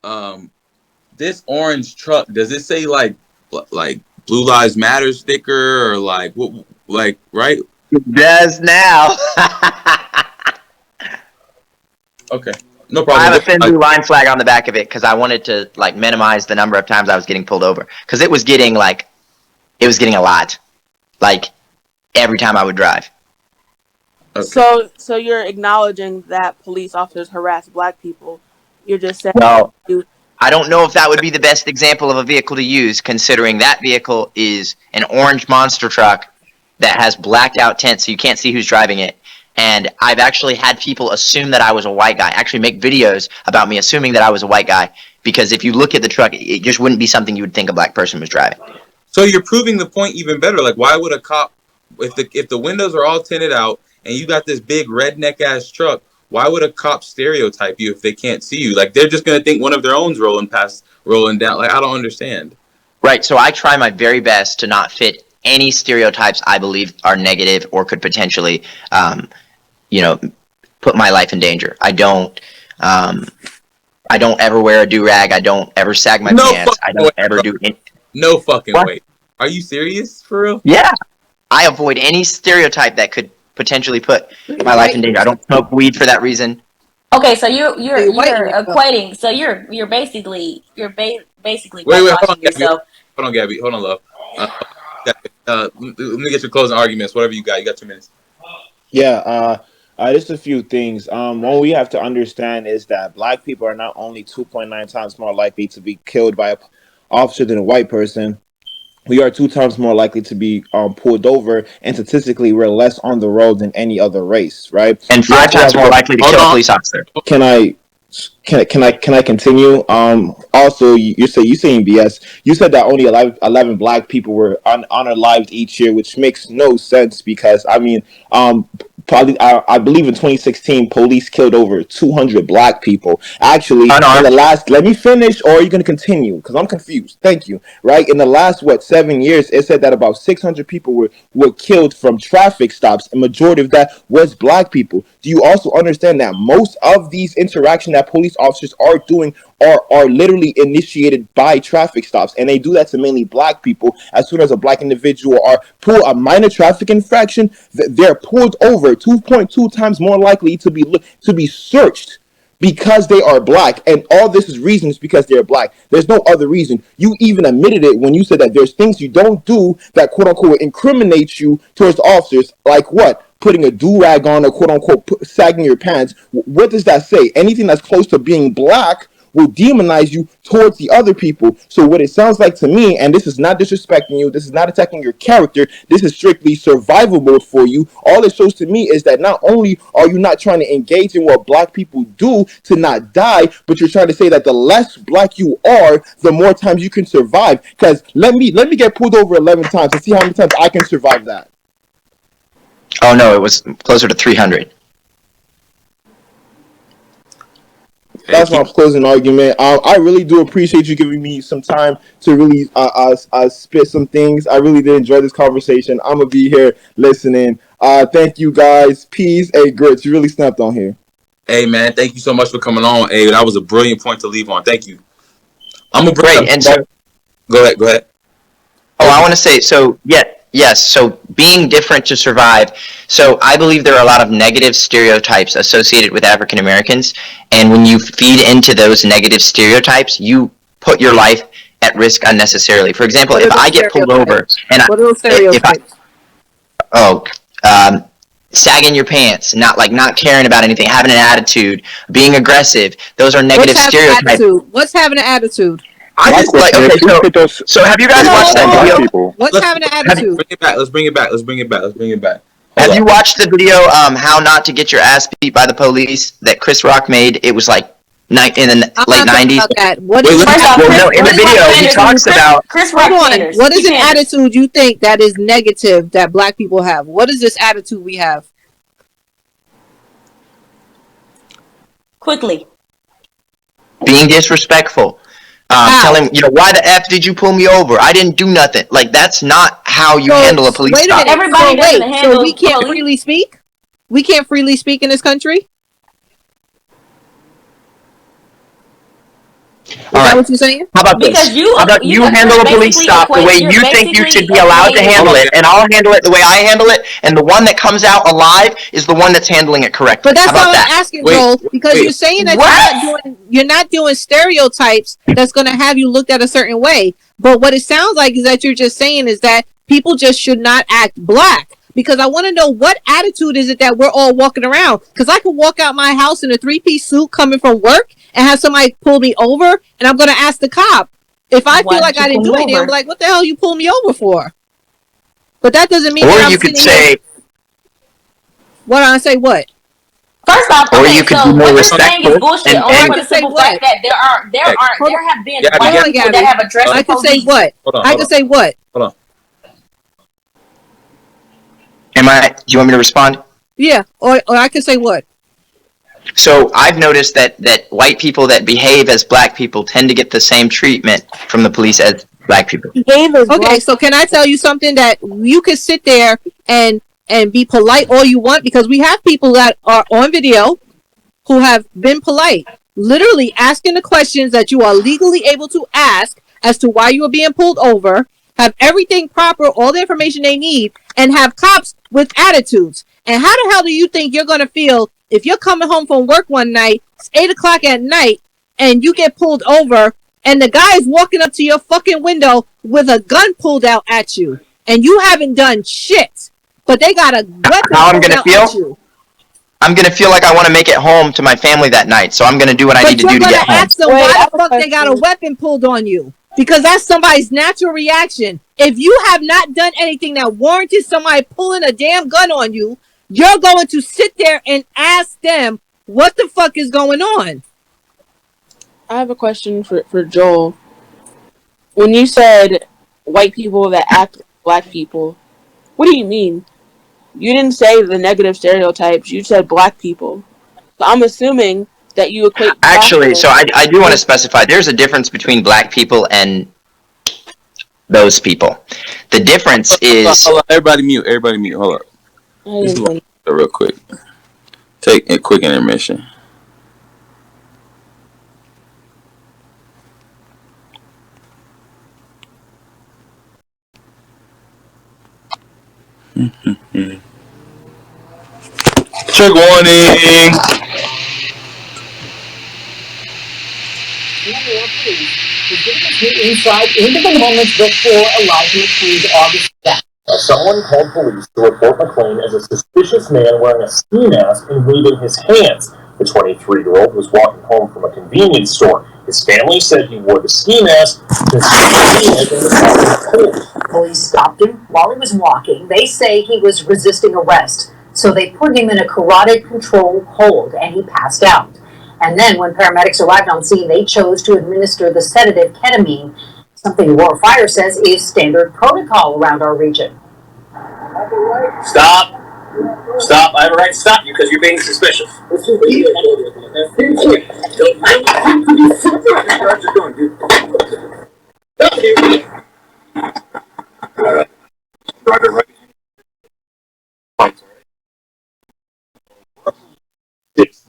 Um, this orange truck, does it say like Blue Lives Matter sticker or like what? Like right? It does now. Okay, no I problem. have a thin blue line flag on the back of it because I wanted to like minimize the number of times I was getting pulled over because it was getting a lot, like every time I would drive. Okay. So you're acknowledging that police officers harass black people. You're just saying. Well, I don't know if that would be the best example of a vehicle to use, considering that vehicle is an orange monster truck that has blacked out tents so you can't see who's driving it. And I've actually had people assume that I was a white guy, actually make videos about me assuming that I was a white guy, because if you look at the truck, it just wouldn't be something you would think a black person was driving. So you're proving the point even better. Like, why would a cop, if the windows are all tinted out and you got this big redneck ass truck, why would a cop stereotype you if they can't see you? Like, they're just gonna think one of their own's rolling down. Like, I don't understand. Right. So I try my very best to not fit any stereotypes I believe are negative or could potentially, put my life in danger. I don't ever wear a do-rag. I don't ever sag my pants. I don't ever do anything. No fucking way. Are you serious? For real? Yeah. I avoid any stereotype that could potentially put my life in danger. I don't smoke weed for that reason. Okay, so you're equating. So you're basically wait, yourself. Hold on, Gabby. Hold on, love. Let me get your closing arguments. Whatever you got. You got 2 minutes. Yeah. Just a few things. What we have to understand is that black people are not only 2.9 times more likely to be killed by an officer than a white person. We are 2 times more likely to be pulled over, and statistically, we're less on the road than any other race, right? And 5 times more likely to kill a police officer. Can I continue? Also, you saying BS. You said that only 11 black people were unalived each year, which makes no sense because probably I believe in 2016 police killed over 200 black people. Actually, in the last, let me finish, or are you going to continue? Because I'm confused. Thank you. Right, in the last 7 years, it said that about 600 people were killed from traffic stops, and majority of that was black people. Do you also understand that most of these interactions that police officers are doing are literally initiated by traffic stops, and they do that to mainly black people? As soon as a black individual are pulled a minor traffic infraction, they're pulled over 2.2 times more likely to be searched because they are black, and all this is reason is because they're black. There's no other reason. You even admitted it when you said that there's things you don't do that quote unquote incriminate you towards the officers, like what? Putting a do-rag on, or quote unquote sagging your pants. What does that say? Anything that's close to being black will demonize you towards the other people. So what it sounds like to me, and this is not disrespecting you, this is not attacking your character, this is strictly survival mode for you. All it shows to me is that not only are you not trying to engage in what black people do to not die, but you're trying to say that the less black you are, the more times you can survive. Because let me get pulled over 11 times and see how many times I can survive that. Oh no, it was closer to 300. That's my closing argument. I really do appreciate you giving me some time to really spit some things. I really did enjoy this conversation. I'm going to be here listening. Thank you, guys. Peace. Hey, Grits, you really snapped on here. Hey, man, thank you so much for coming on. Hey, that was a brilliant point to leave on. Thank you. I'm going to bring Great. And so, Go ahead. Oh, I want to say, yes, so being different to survive. So I believe there are a lot of negative stereotypes associated with African Americans, and when you feed into those negative stereotypes, you put your life at risk unnecessarily. For example, if I get pulled over and what are those stereotypes? Sagging your pants, not caring about anything, having an attitude, being aggressive, those are negative stereotypes. What's having an attitude? So have you guys watched that video? What's having an attitude? Let's bring it back. Have you watched the video, How Not to Get Your Ass Beat by the Police, that Chris Rock made? It was like in the late 90s. In the video, he talks about... Chris Rock. What is an attitude you think that is negative that black people have? What is this attitude we have? Quickly. Being disrespectful. Telling why the F did you pull me over? I didn't do nothing. Like, that's not how you handle a police stop. So we can't freely speak? We can't freely speak in this country? All that right. what you're saying? How about Because this? How about you because handle you're a police basically stop the way you're you think you should be basically allowed to equating- handle it, and I'll handle it the way I handle it, and the one that comes out alive is the one that's handling it correctly. But that's How all about I'm that? asking, Joel, because wait. you're saying that What? you're not doing stereotypes that's going to have you looked at a certain way. But what it sounds like is that you're just saying is that people just should not act black. Because I want to know what attitude is it that we're all walking around. Because I could walk out my house in a 3-piece suit coming from work and have somebody pull me over, and I'm going to ask the cop if I feel like I didn't do anything. I'm like, what the hell you pull me over for? But that doesn't mean. Or you could say. What I say? What? First off, or okay, you could so be more what you're saying respectful. is bullshit And, only and, for the simple fact that there have been Gabby, white Gabby, people that have addressed I the can police. say what? I can say what? Hold on. do you want me to respond? Yeah, or I can say what? So I've noticed that white people that behave as black people tend to get the same treatment from the police as black people. Okay, so can I tell you something that you could sit there and be polite all you want, because we have people that are on video who have been polite, literally asking the questions that you are legally able to ask as to why you are being pulled over, have everything proper, all the information they need, and have cops with attitudes. And how the hell do you think you're going to feel if you're coming home from work one night, it's 8 o'clock at night, and you get pulled over, and the guy is walking up to your fucking window with a gun pulled out at you, and you haven't done shit, but they got a weapon How I'm pulled gonna out feel? at you? I'm going to feel like I want to make it home to my family that night, so I'm going to do what I need to do to get home. But you're going to ask them why the fuck they got a weapon pulled on you. Because that's somebody's natural reaction. If you have not done anything that warranted somebody pulling a damn gun on you, you're going to sit there and ask them what the fuck is going on. I have a question for Joel. When you said white people that act like black people, what do you mean? You didn't say the negative stereotypes. You said black people. So I'm assuming that you equate. Actually, so I do want to specify, there's a difference between black people and those people. The difference is... Hold on. Everybody mute. Hold up. This is real quick. Take a quick intermission. Check warning. Insight into the moments before Elijah McClain's August death. Someone called police to report McClain as a suspicious man wearing a ski mask and waving his hands. The 23-year-old was walking home from a convenience store. His family said he wore the ski mask to Police stopped him while he was walking. They say he was resisting arrest, so they put him in a carotid control hold, and he passed out. And then when paramedics arrived on scene, they chose to administer the sedative ketamine, something Aurora Fire says is standard protocol around our region. Stop. Stop. I have a right to stop you because you're being suspicious.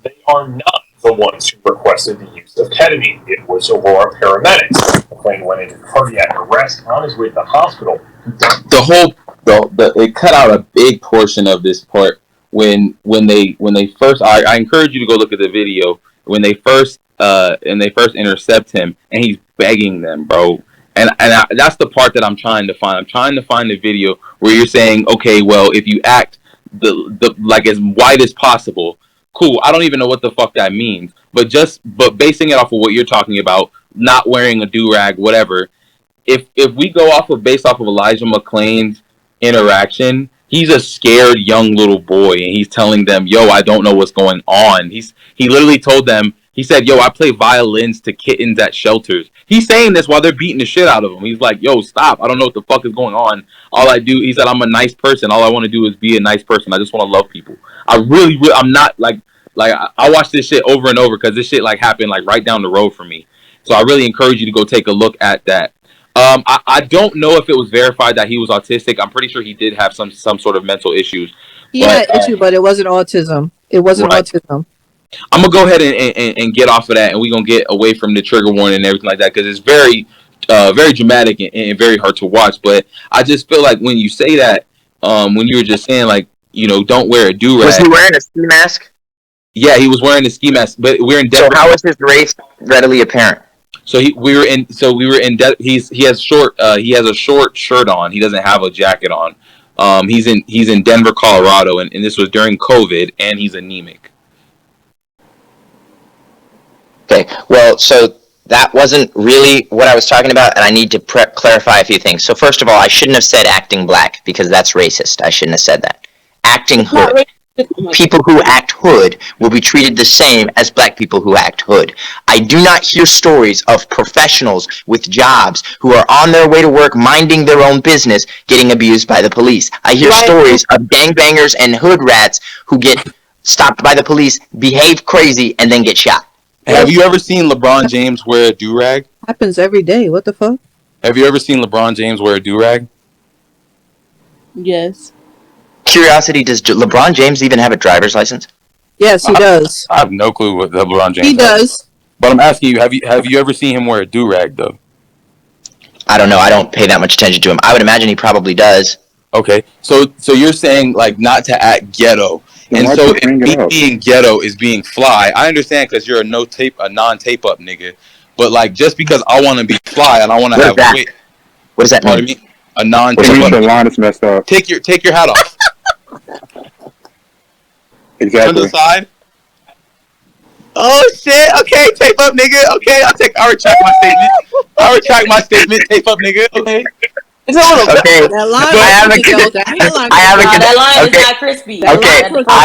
They are not the ones who requested the use of ketamine. It was Aurora paramedics. McClain went into cardiac arrest on his way to the hospital. They cut out a big portion of this part when they first. I encourage you to go look at the video when they first intercept him and he's begging them, bro. And that's the part that I'm trying to find. I'm trying to find the video where you're saying, okay, well, if you act the like as white as possible, cool. I don't even know what the fuck that means, but basing it off of what you're talking about, not wearing a do-rag, whatever. If we go based off of Elijah McClain's interaction, he's a scared young little boy, and he's telling them, "Yo, I don't know what's going on." He literally told them, he said, "Yo, I play violins to kittens at shelters." He's saying this while they're beating the shit out of him. He's like, "Yo, stop! I don't know what the fuck is going on. All I do," he said, "I'm a nice person. All I want to do is be a nice person. I just want to love people. I'm not like I watch this shit over and over because this shit like happened like right down the road for me. So I really encourage you to go take a look at that." I don't know if it was verified that he was autistic. I'm pretty sure he did have some sort of mental issues. He had an issue, but it wasn't autism. It wasn't autism. I'm gonna go ahead and get off of that, and we're gonna get away from the trigger warning and everything like that because it's very dramatic and very hard to watch. But I just feel like when you say that, when you were just saying like, don't wear a do rag. Was he wearing a ski mask? Yeah, he was wearing a ski mask, but we're in Denver. So how is his race readily apparent? So he has he has a short shirt on. He doesn't have a jacket on. He's in Denver, Colorado, and this was during COVID, and he's anemic. Okay, well, so that wasn't really what I was talking about, and I need to clarify a few things. So first of all, I shouldn't have said acting black because that's racist. I shouldn't have said that. Acting hood. People who act hood will be treated the same as black people who act hood. I do not hear stories of professionals with jobs who are on their way to work minding their own business getting abused by the police. I hear stories of gangbangers and hood rats who get stopped by the police, behave crazy, and then get shot. Have you ever seen LeBron James wear a do-rag? Happens every day. What the fuck? Have you ever seen LeBron James wear a do-rag? Yes. Curiosity, does LeBron James even have a driver's license? Yes, he does. I have no clue what LeBron James He does. has. But I'm asking you, have you ever seen him wear a do-rag, though? I don't know. I don't pay that much attention to him. I would imagine he probably does. Okay. So you're saying, like, not to act ghetto. And so if me being ghetto is being fly, I understand because you're a non-tape up nigga. But, like, just because I want to be fly and I want to have weight. What does that mean? Me? A non-tape up. The line is messed up. Take your hat off. Exactly. Turn to the side. Oh shit! Okay, tape up, nigga. Okay, I retract my statement. Tape up, nigga. Okay. Okay. That line that line is not crispy. Okay. I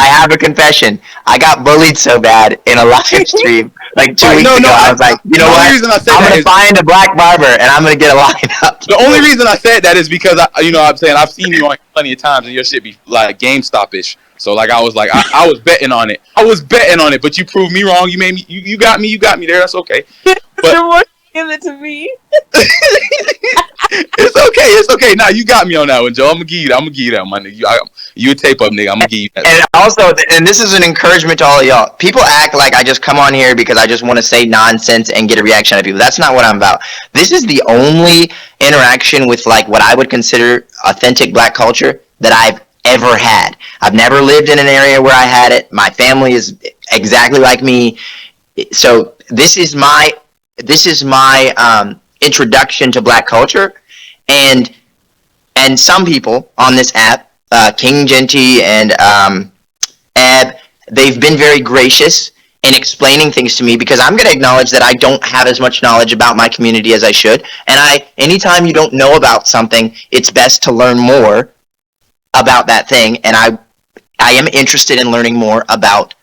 have a confession. I got bullied so bad in a live stream like 2 weeks ago. I was like, you know what? I'm gonna find a black barber and I'm gonna get a line up. The only reason I said that is because I'm saying I've seen you on plenty of times and your shit be like GameStop-ish. So like I was like I was betting on it. But you proved me wrong. You made me. You got me there. That's okay. But give it to me. It's okay. Nah, you got me on that one, Joe. I'm gonna give you that, my nigga. You a tape up nigga. I'm gonna give you that. And also, and this is an encouragement to all of y'all. People act like I just come on here because I just want to say nonsense and get a reaction out of people. That's not what I'm about. This is the only interaction with like what I would consider authentic black culture that I've ever had. I've never lived in an area where I had it. My family is exactly like me. So this is my introduction to black culture, and some people on this app, King Genty and Ab, they've been very gracious in explaining things to me because I'm going to acknowledge that I don't have as much knowledge about my community as I should, and anytime you don't know about something, it's best to learn more about that thing, and I am interested in learning more about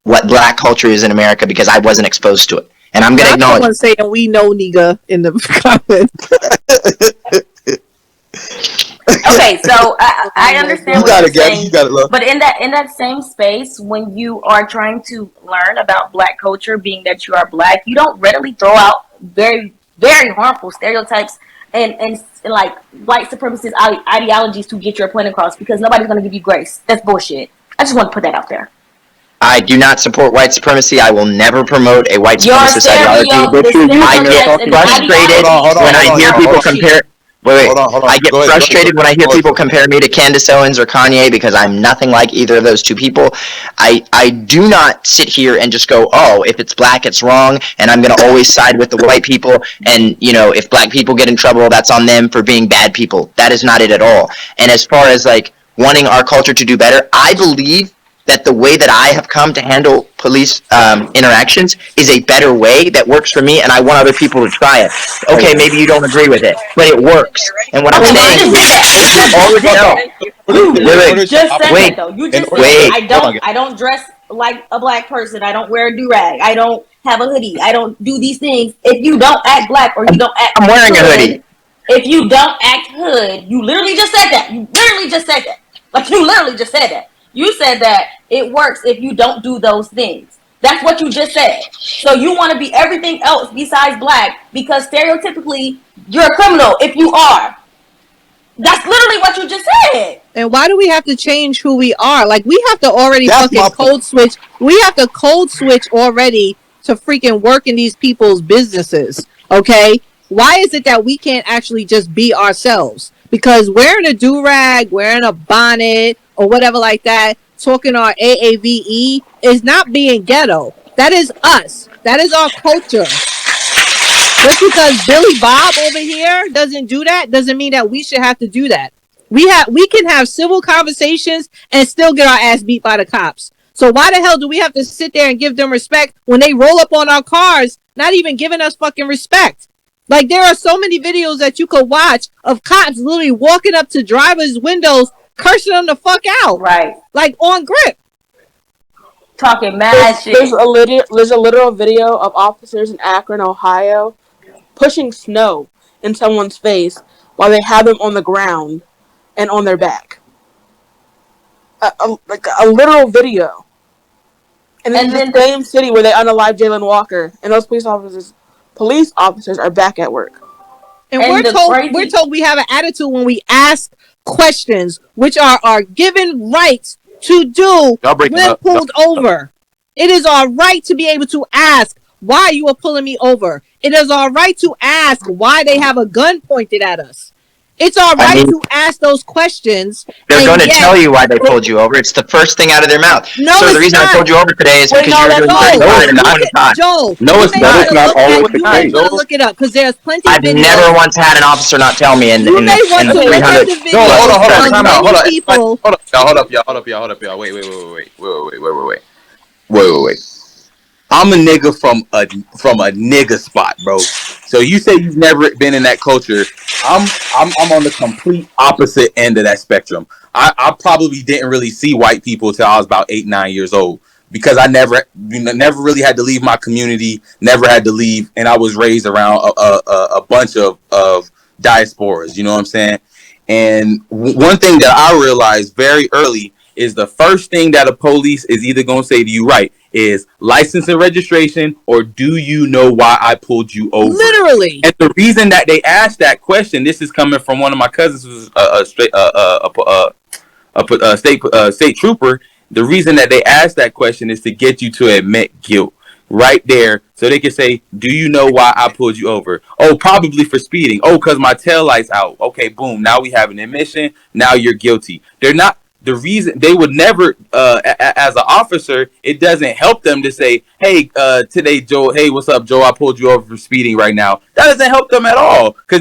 what black culture is in America because I wasn't exposed to it. And I'm going to acknowledge. Someone saying we know nigga in the comments. Okay, so I understand what you're saying. You got it, love. But in that same space, when you are trying to learn about black culture, being that you are black, you don't readily throw out very, very harmful stereotypes and like white supremacist ideologies to get your point across because nobody's going to give you grace. That's bullshit. I just want to put that out there. I do not support white supremacy. I will never promote a white supremacist ideology. I get frustrated when I hear people compare. I get frustrated when I hear people compare me to Candace Owens or Kanye because I'm nothing like either of those two people. I do not sit here and just go, oh, if it's black, it's wrong, and I'm going to always side with the white people, and, if black people get in trouble, that's on them for being bad people. That is not it at all. And as far as, like, wanting our culture to do better, I believe that the way that I have come to handle police interactions is a better way that works for me, and I want other people to try it. Okay, maybe you don't agree with it, but it works. And what I'm saying is, I don't dress like a black person. I don't wear a do-rag. I don't have a hoodie. I don't do these things. If you don't act black or you don't act I'm wearing hood, a hoodie. If you don't act hood, you literally just said that. Like, you literally just said that. You said that it works if you don't do those things. That's what you just said. So you want to be everything else besides black because stereotypically you're a criminal if you are. That's literally what you just said. And why do we have to change who we are? Like, we have to already That's fucking my code switch. We have to code switch already to freaking work in these people's businesses. Okay? Why is it that we can't actually just be ourselves? Because wearing a do-rag, wearing a bonnet, or whatever like that, talking our AAVE is not being ghetto. That is us. That is our culture. Just because Billy Bob over here doesn't do that doesn't mean that we should have to do that. We can have civil conversations and still get our ass beat by the cops. So why the hell do we have to sit there and give them respect when they roll up on our cars, not even giving us fucking respect? Like, there are so many videos that you could watch of cops literally walking up to drivers' windows, cursing them the fuck out. Right. Like, on grip. Talking mad shit. There's a literal video of officers in Akron, Ohio, pushing snow in someone's face while they have them on the ground and on their back. Like a literal video. And then the same city where they unalived Jalen Walker, and those police officers are back at work. And we're told we have an attitude when we ask questions, which are our given rights to do when pulled over. It is our right to be able to ask why you are pulling me over. It is our right to ask why they have a gun pointed at us. It's our right to ask those questions. They're going to tell you why they pulled you over. It's the first thing out of their mouth. No, so the reason I pulled you over today is because you were doing 35 and 100 Joel, no, it's not always the case. You may look it up because there's plenty of videos. I've never once had an officer not tell me in the 300. Hold on, y'all. Wait. I'm a nigga from a nigga spot, bro. So you say you've never been in that culture. I'm on the complete opposite end of that spectrum. I probably didn't really see white people till I was about 8, 9 years old because I never really had to leave my community, never had to leave, and I was raised around a bunch of diasporas. You know what I'm saying? And one thing that I realized very early is the first thing that a police is either going to say to you, right, is license and registration, or do you know why I pulled you over? Literally. And the reason that they asked that question, this is coming from one of my cousins who's a state trooper. The reason that they asked that question is to get you to admit guilt right there, so they can say, do you know why I pulled you over? Oh, probably for speeding. Oh, because my tail light's out. Okay, boom. Now we have an admission. Now you're guilty. They're not. The reason they would never, as an officer, it doesn't help them to say, hey, today, Joe, hey, what's up, Joe? I pulled you over for speeding right now. That doesn't help them at all. Because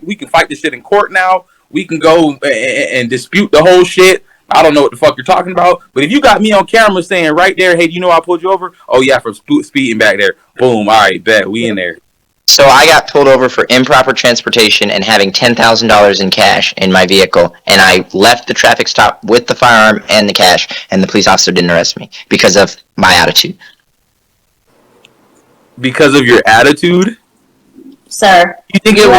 we can fight this shit in court now. We can go and dispute the whole shit. I don't know what the fuck you're talking about. But if you got me on camera saying right there, hey, do you know I pulled you over? Oh, yeah, for speeding back there. Boom. All right, bet. We in there. So I got pulled over for improper transportation and having $10,000 in cash in my vehicle, and I left the traffic stop with the firearm and the cash, and the police officer didn't arrest me because of my attitude. Because of your attitude? Sir, you think it would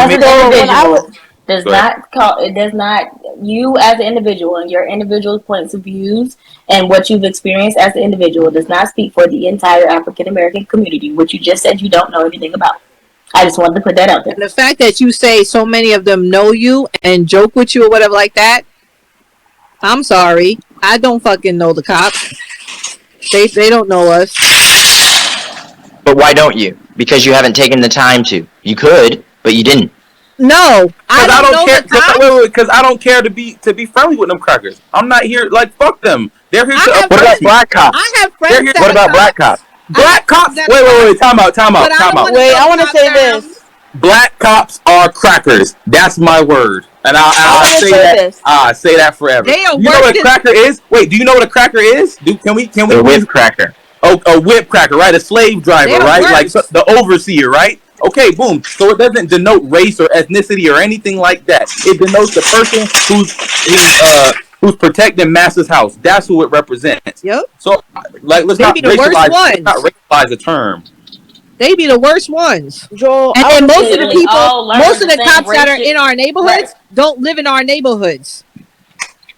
you as an individual and your individual points of views and what you've experienced as an individual does not speak for the entire African American community, which you just said you don't know anything about. I just wanted to put that out there. And the fact that you say so many of them know you and joke with you or whatever like that, I'm sorry. I don't fucking know the cops. They don't know us. But why don't you? Because you haven't taken the time to. You could, but you didn't. No, I don't care. Because I don't care to be friendly with them crackers. I'm not here. Like, fuck them. They're here to. What about black cops? I have friends. What about black cops? Black cops. Wait. Time out. Wait, I want to say this. Black cops are crackers. That's my word, and I'll say that. I say that forever. They are you know what a cracker is? Wait, do you know what a cracker is? Can we? A whip cracker. Oh, a whip cracker, right? A slave driver, right? Like the overseer, right? Okay, boom. So it doesn't denote race or ethnicity or anything like that. It denotes the person who's protecting Master's house. That's who it represents. Yep. So, like, let's not racialize the term. They be the worst ones. Joel, and most of the people, most of the cops that are in our neighborhoods don't live in our neighborhoods.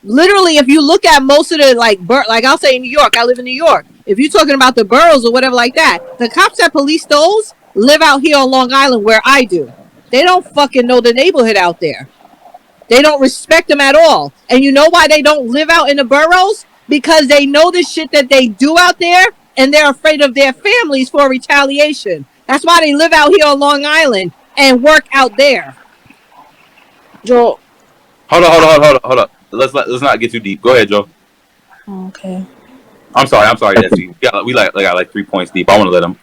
Literally, if you look at most of the, like I'll say in New York, I live in New York. If you're talking about the boroughs or whatever like that, the cops that police those live out here on Long Island where I do. They don't fucking know the neighborhood out there. They don't respect them at all. And you know why they don't live out in the boroughs? Because they know the shit that they do out there, and they're afraid of their families for retaliation. That's why they live out here on Long Island and work out there. Joel. Hold on. Let's not get too deep. Go ahead, Joe. Okay. I'm sorry. Desi. We got like 3 points deep. I want to let him.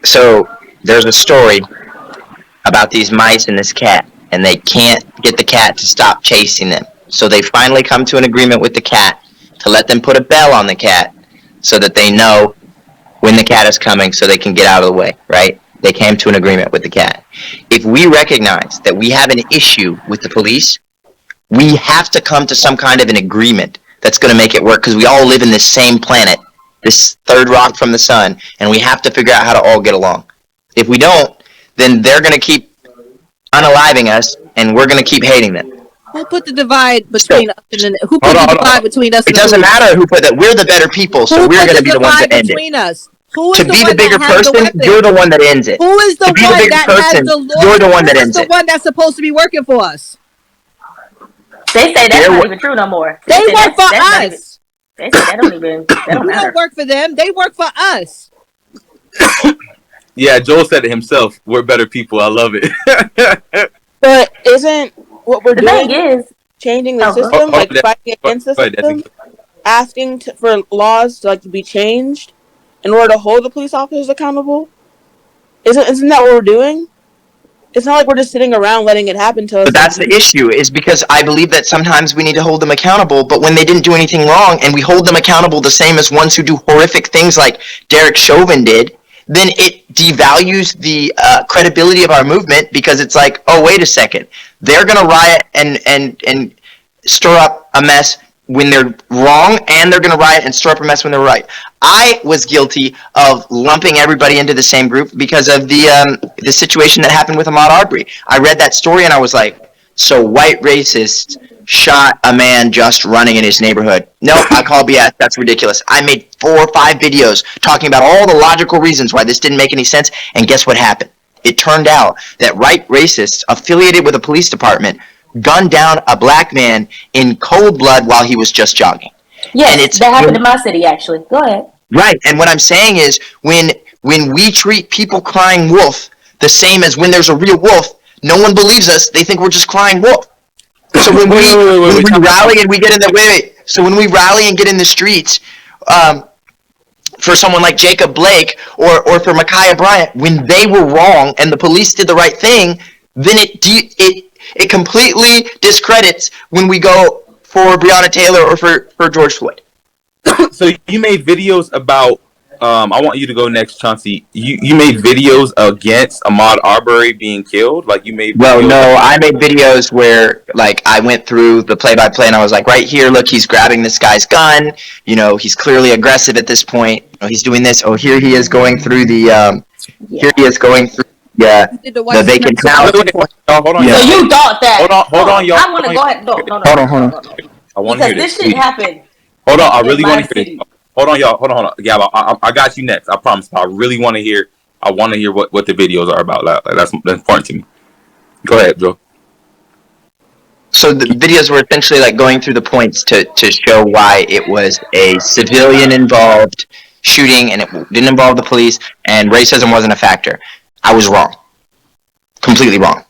So there's a story about these mice and this cat, and they can't get the cat to stop chasing them. So they finally come to an agreement with the cat to let them put a bell on the cat so that they know when the cat is coming so they can get out of the way, right? They came to an agreement with the cat. If we recognize that we have an issue with the police, we have to come to some kind of an agreement that's going to make it work, because we all live in this same planet, this third rock from the sun, and we have to figure out how to all get along. If we don't, then they're going to keep unaliving us, and we're going to keep hating them. Who put the divide between us? Who put the divide between us? It doesn't matter who put that. We're the better people, so we're going to be the ones that end it. Us? Who is to be the bigger person, you're the one that ends it. Who is the one that has the law? You're the one that ends it. Who's the one that's supposed to be working for us? They say that's not even true no more. They work for us. They say that don't even. That don't We matter. don't work for them. They work for us. Yeah, Joel said it himself. We're better people. I love it. But isn't what we're The doing thing is, changing the system, like fighting against the system, asking for laws to be changed in order to hold the police officers accountable? Isn't that what we're doing? It's not like we're just sitting around letting it happen to us. But that's the issue, is because I believe that sometimes we need to hold them accountable, but when they didn't do anything wrong, and we hold them accountable the same as ones who do horrific things like Derek Chauvin did, then it devalues the credibility of our movement, because it's like, oh, wait a second. They're going to riot and stir up a mess when they're wrong, and they're going to riot and stir up a mess when they're right. I was guilty of lumping everybody into the same group because of the situation that happened with Ahmaud Arbery. I read that story and I was like, so white racists shot a man just running in his neighborhood. No, I call BS. That's ridiculous. I made 4 or 5 videos talking about all the logical reasons why this didn't make any sense, and guess what happened? It turned out that white racists affiliated with a police department gunned down a black man in cold blood while he was just jogging. Yes, that happened in my city, actually. Go ahead. Right, and what I'm saying is, when we treat people crying wolf the same as when there's a real wolf, no one believes us. They think we're just crying wolf. So when we rally and we get in the so when we rally and get in the streets, for someone like Jacob Blake or for Ma'Khia Bryant, when they were wrong and the police did the right thing, then it completely discredits when we go for Breonna Taylor or for George Floyd. So you made videos about. I want you to go next, Chauncey. You made videos against Ahmaud Arbery being killed. Like you made. Well, no, I made videos where I went through the play-by-play and I was like, right here, look, he's grabbing this guy's gun. He's clearly aggressive at this point. He's doing this. Oh, here he is going through the. Here he is going through. Yeah, the vacant house. Hold on, so you thought that? Hold on, y'all. I want to go ahead. No. Hold on. I want to hear this. Because this shit happened. Hold on, I really want to hear this. Hold on, y'all. Hold on. Yeah, I got you next. I promise. I really want to hear. I want to hear what the videos are about. Like, that's important to me. Go ahead, Joe. So the videos were essentially going through the points to show why it was a civilian involved shooting and it didn't involve the police, and racism wasn't a factor. I was wrong. Completely wrong.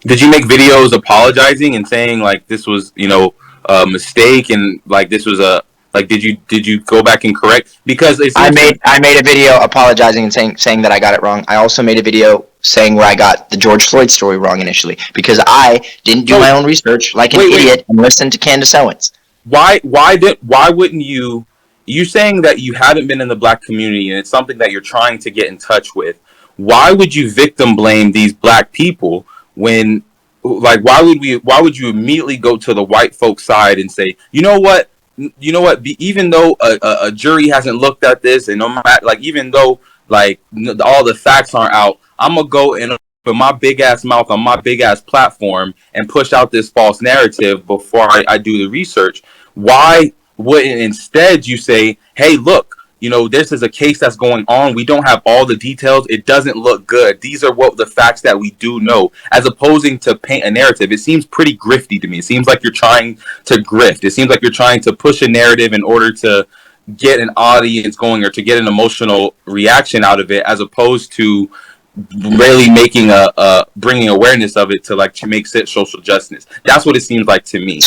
Did you make videos apologizing and saying this was a mistake and this was a did you go back and correct? Because I made a video apologizing and saying that I got it wrong. I also made a video saying where I got the George Floyd story wrong initially, because I didn't do my own research like an idiot and listen to Candace Owens. Why wouldn't you? You're saying that you haven't been in the black community and it's something that you're trying to get in touch with. Why would you victim blame these black people when, why would you immediately go to the white folks' side and say, you know what, even though a jury hasn't looked at this, and no matter, even though all the facts aren't out, I'm gonna go and put my big ass mouth on my big ass platform and push out this false narrative before I do the research. Why wouldn't instead you say, hey, look, this is a case that's going on. We don't have all the details. It doesn't look good. These are what the facts that we do know, as opposing to paint a narrative. It seems pretty grifty to me. It seems like you're trying to grift. It seems like you're trying to push a narrative in order to get an audience going or to get an emotional reaction out of it, as opposed to really making bringing awareness of it to make it social justice. That's what it seems like to me.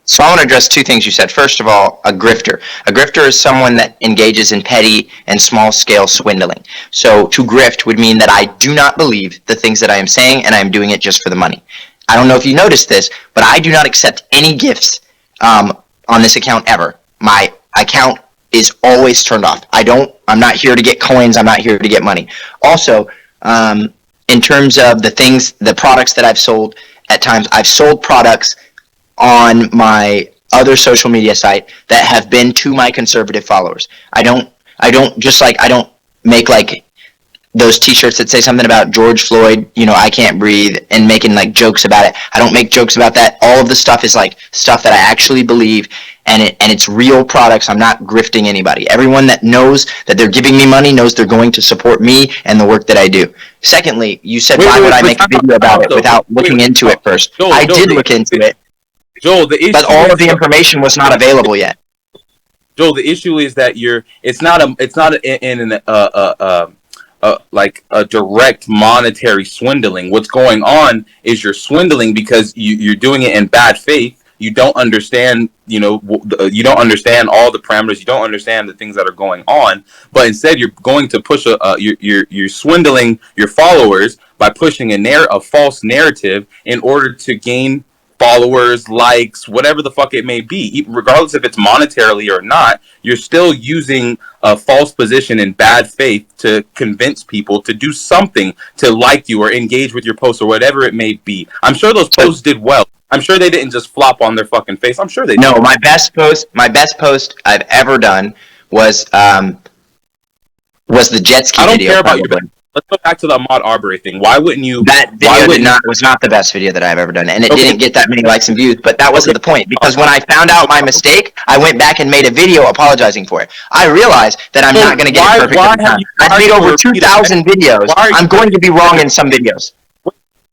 So I want to address two things you said. First of all, a grifter. A grifter is someone that engages in petty and small-scale swindling. So to grift would mean that I do not believe the things that I am saying, and I am doing it just for the money. I don't know if you noticed this, but I do not accept any gifts on this account ever. My account is always turned off. I'm not here to get coins. I'm not here to get money. Also, in terms of the products that I've sold, at times I've sold products on my other social media site that have been to my conservative followers. I don't make those t-shirts that say something about George Floyd, I can't breathe, and making jokes about it. I don't make jokes about that. All of the stuff is stuff that I actually believe, and it's real products. I'm not grifting anybody. Everyone that knows that they're giving me money knows they're going to support me and the work that I do. Secondly, you said why would I make a video about it without looking into it first? I did look into it. Joel, the issue, but all of the information was not available yet. Joel, the issue is that it's not a direct monetary swindling. What's going on is you're swindling because you're doing it in bad faith. You don't understand, you don't understand all the parameters. You don't understand the things that are going on. But instead, you're going to push you're swindling your followers by pushing a false narrative in order to gain followers, likes, whatever the fuck it may be. Regardless if it's monetarily or not, you're still using a false position in bad faith to convince people to do something, to like you or engage with your post or whatever it may be. I'm sure those posts did well. I'm sure they didn't just flop on their fucking face. I'm sure they did. No, my best post I've ever done was the jet ski video. I don't care about your. Let's go back to the Ahmaud Arbery thing. Why wouldn't you? That video was not the best video that I've ever done, and it didn't get that many likes and views. But that wasn't the point, because when I found out my mistake, I went back and made a video apologizing for it. I realized that I'm not going to get it perfect every time. I've made over 2,000 videos. I'm going to be wrong in some videos.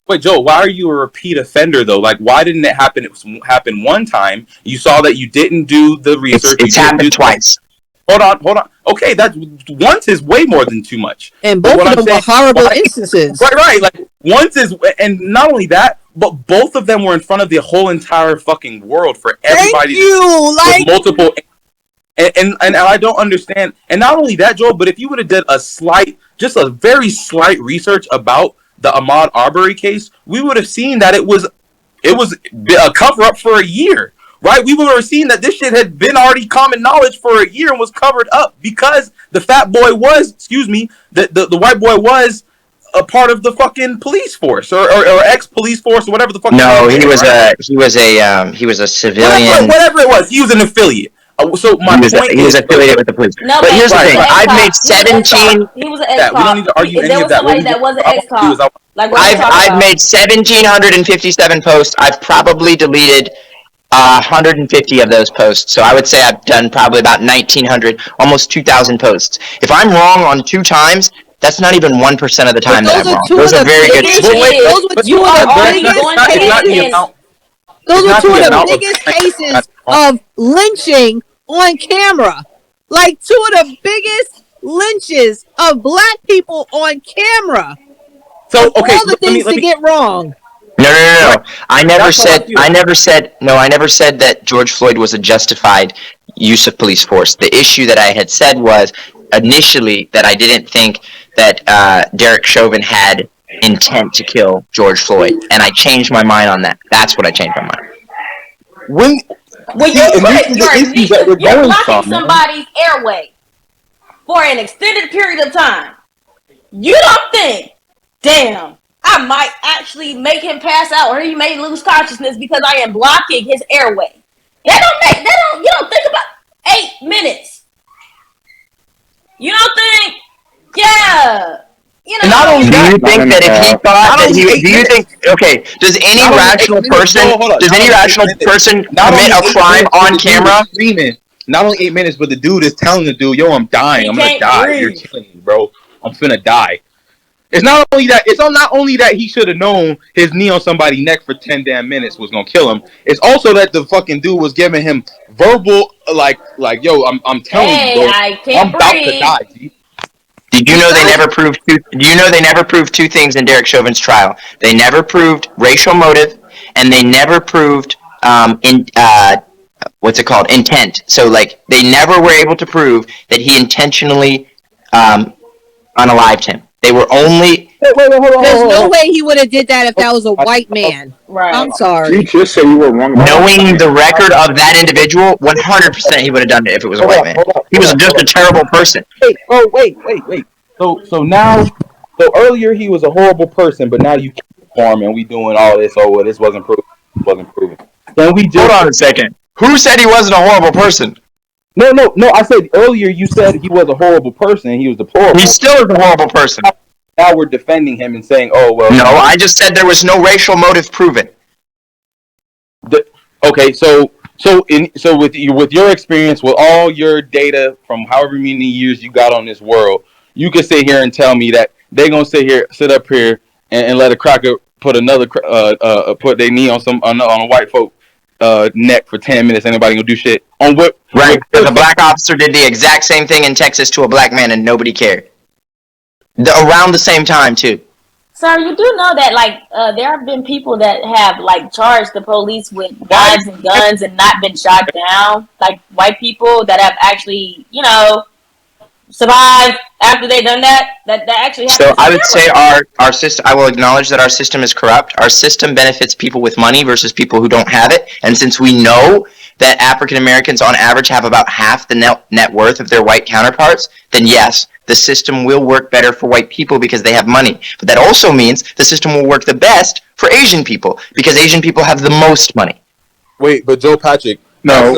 Wait, Joe, why are you a repeat offender though? Why didn't it happen? It happened one time. You saw that you didn't do the research. It's happened twice. Hold on. Okay, that once is way more than too much. And both of them were horrible instances. Right. Once is, and not only that, but both of them were in front of the whole entire fucking world for everybody. Thank you. With multiple, and I don't understand. And not only that, Joel, but if you would have did just a very slight research about the Ahmaud Arbery case, we would have seen that it was a cover up for a year. Right, we would have seen that this shit had been already common knowledge for a year and was covered up because the fat boy was, the white boy was a part of the fucking police force or ex-police force or whatever the fuck. No, he was a civilian. Whatever it was, he was an affiliate. So my point he was affiliated with the police. No, but here's the thing: I've made 17. He was an ex-cop. We don't need to argue any of that. There was somebody that was an ex-cop. I've made 1,757 posts. I've probably deleted 150 of those posts. So I would say I've done probably about 1,900, almost 2,000 posts. If I'm wrong on 2 times, that's not even 1% of the time that I'm wrong. Those are very good. Those are two of the biggest cases of lynching on camera. 2 of the biggest lynches of black people on camera. So okay, all the things to get wrong. No. I never said that George Floyd was a justified use of police force. The issue that I had said was initially that I didn't think that Derek Chauvin had intent to kill George Floyd, and I changed my mind on that. That's what I changed my mind. You're blocking somebody's airway for an extended period of time. You don't think, damn, I might actually make him pass out or he may lose consciousness because I am blocking his airway. You don't think about 8 minutes. You don't think, yeah. And not only do you think that if he thought that does any rational person commit a crime on camera? Not only 8 minutes, but the dude is telling the dude, "Yo, I'm dying. He I'm gonna can't die. breathe. You're killing me, bro. I'm finna die." It's not only that. It's not only that he should have known his knee on somebody's neck for 10 damn minutes was gonna kill him. It's also that the fucking dude was giving him verbal, like, "Yo, I'm telling you, Hey, bro. I can't I'm about to breathe. die." G. Did you know they never proved? Do you know they never proved two things in Derek Chauvin's trial? They never proved racial motive, and they never proved what's it called, intent. So like they never were able to prove that he intentionally unalived him. They were only. Wait, hold on. There's no way he would have did that if that was a white man. Right. I'm You sorry. just said you were wrong. Knowing the record of that individual, 100% he would have done it if it was a white man. He was just a terrible person. Wait. So now, earlier he was a horrible person, but now you keep him and we doing all this. Oh, well, this wasn't proven. Can we just Hold on a second. Who said he wasn't a horrible person? No. I said earlier you said he was a horrible person and he was deplorable. He still is a horrible person. Now we're defending him and saying, "Oh well." No, I just said there was no racial motive proven. Okay, so with your experience, with all your data from however many years you got on this world, you can sit here and tell me that they're gonna sit up here and let a cracker put put their knee on a white folk neck for 10 minutes. Anybody gonna do shit on what? Right. The black officer did the exact same thing in Texas to a black man, and nobody cared. Around the same time too. Sir, you do know that there have been people that have charged the police with knives and guns and not been shot down. Like white people that have actually, survived after they done that. That actually happened. So I would say our system. I will acknowledge that our system is corrupt. Our system benefits people with money versus people who don't have it. And since we know that African Americans on average have about half the net worth of their white counterparts, then yes, the system will work better for white people because they have money. But that also means the system will work the best for Asian people because Asian people have the most money. Wait, but Joe Patrick. No,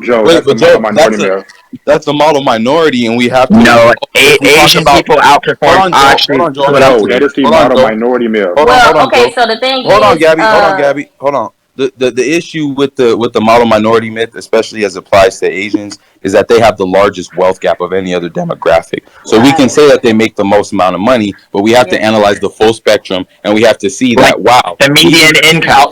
Joe. Wait, that's Joe, minority that's the model minority, and we have to. No, Asian people outperform. Hold on, Joe. That is the model minority male. So the thing is... Hold on, Gabby. Hold on. The issue with the model minority myth, especially as applies to Asians, is that they have the largest wealth gap of any other demographic. So we can say that they make the most amount of money, but we have to analyze the full spectrum, and we have to see that the median income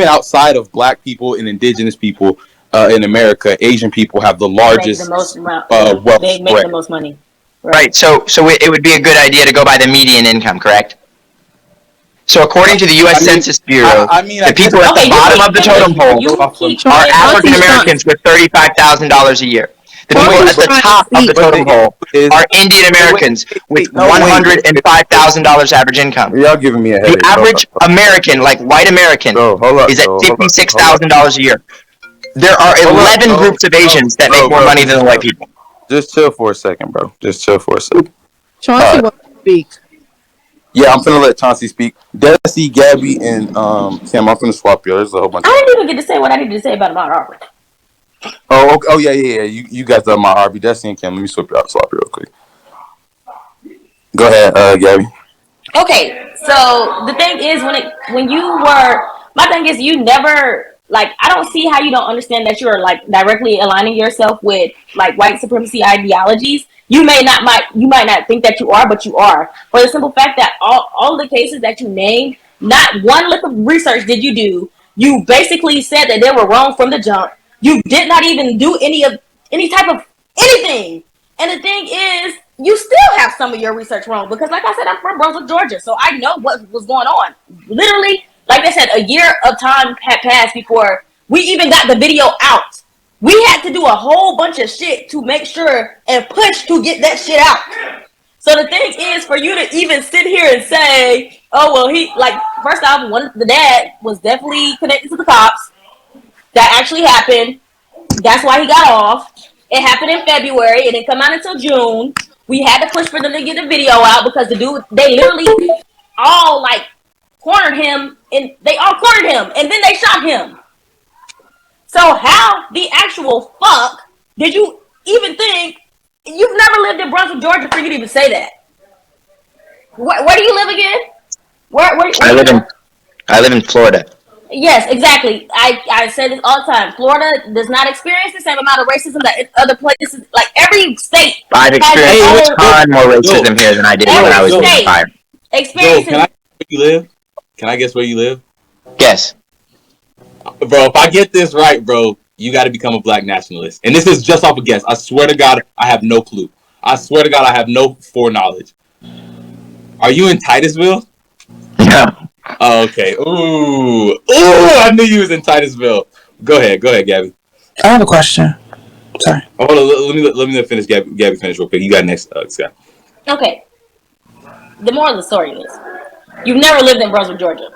outside of black people and indigenous people in America, Asian people have the largest wealth They make spread. the most money. Right. So it would be a good idea to go by the median income, correct? So according to the U.S. Census Bureau, the people at the bottom of the totem pole are African Americans with $35,000 a year. The people at the top of the totem pole are Indian Americans with $105,000 average income. Y'all giving me a headache. The average American, like white American, is at $56,000 a year. There are 11 groups of Asians that make more money than the white people. Just chill for a second, bro. Just chill for a second. Chauncey wants to speak. Yeah, I'm finna let Chauncey speak. Desi, Gabby, and Sam, I'm finna swap you. There's a whole bunch. I didn't even get to say what I needed to say about Ahmaud Arbery. Oh, yeah. You guys are my Harvey. Desi and Kim. Let me swap you real quick. Go ahead, Gabby. Okay, so the thing is, my thing is, you never, I don't see how you don't understand that you're, directly aligning yourself with, white supremacy ideologies. You might not think that you are, but you are. For the simple fact that all the cases that you named, not one lick of research did you do. You basically said that they were wrong from the jump. You did not even do any type of anything. And the thing is, you still have some of your research wrong because, like I said, I'm from Brunswick, Georgia, so I know what was going on. Literally, like I said, a year of time had passed before we even got the video out. We had to do a whole bunch of shit to make sure and push to get that shit out. So the thing is, for you to even sit here and say, oh, well, first off, the dad was definitely connected to the cops. That actually happened. That's why he got off. It happened in February. It didn't come out until June. We had to push for them to get the video out because the dude, they literally all, cornered him. And they all cornered him. And then they shot him. So how the actual fuck did you even think? You've never lived in Brunswick, Georgia, for you to even say that. Where do you live again? Where I live in Florida. Yes, exactly. I say this all the time. Florida does not experience the same amount of racism that other places. Like every state I've has its experienced a own. ton more Joe, racism here than I did when I Every was living state fire. Joe, can I experiences. guess where you live? Can I guess where you live? Yes. Bro, if I get this right, bro, you got to become a black nationalist. And this is just off a guess. I swear to God, I have no clue. I swear to God, I have no foreknowledge. Are you in Titusville? No. Oh, okay. Ooh. I knew you was in Titusville. Go ahead, Gabby. I have a question. Sorry. Oh, hold on. Let me finish. Gabby, finish real quick. You got next, Scott. Okay. The moral of the story is, you've never lived in Brunswick, Georgia.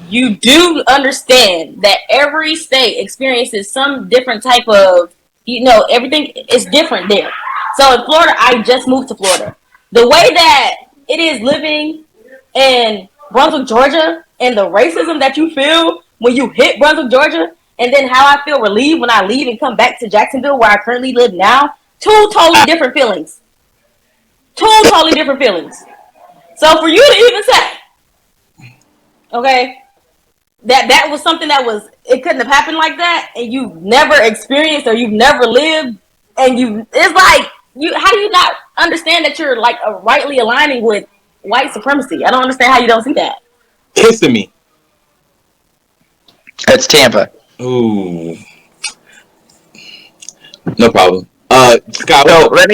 You do understand that every state experiences some different type of, everything is different there. So in Florida, I just moved to Florida. The way that it is living in Brunswick, Georgia, and the racism that you feel when you hit Brunswick, Georgia, and then how I feel relieved when I leave and come back to Jacksonville, where I currently live now, two totally different feelings. Two totally different feelings. So for you to even say, okay, that was something it couldn't have happened like that, and you've never experienced or you've never lived, and it's like, how do you not understand that you're like rightly aligning with white supremacy? I don't understand how you don't see that. Kissing me. That's Tampa. Ooh. No problem. Scott. So let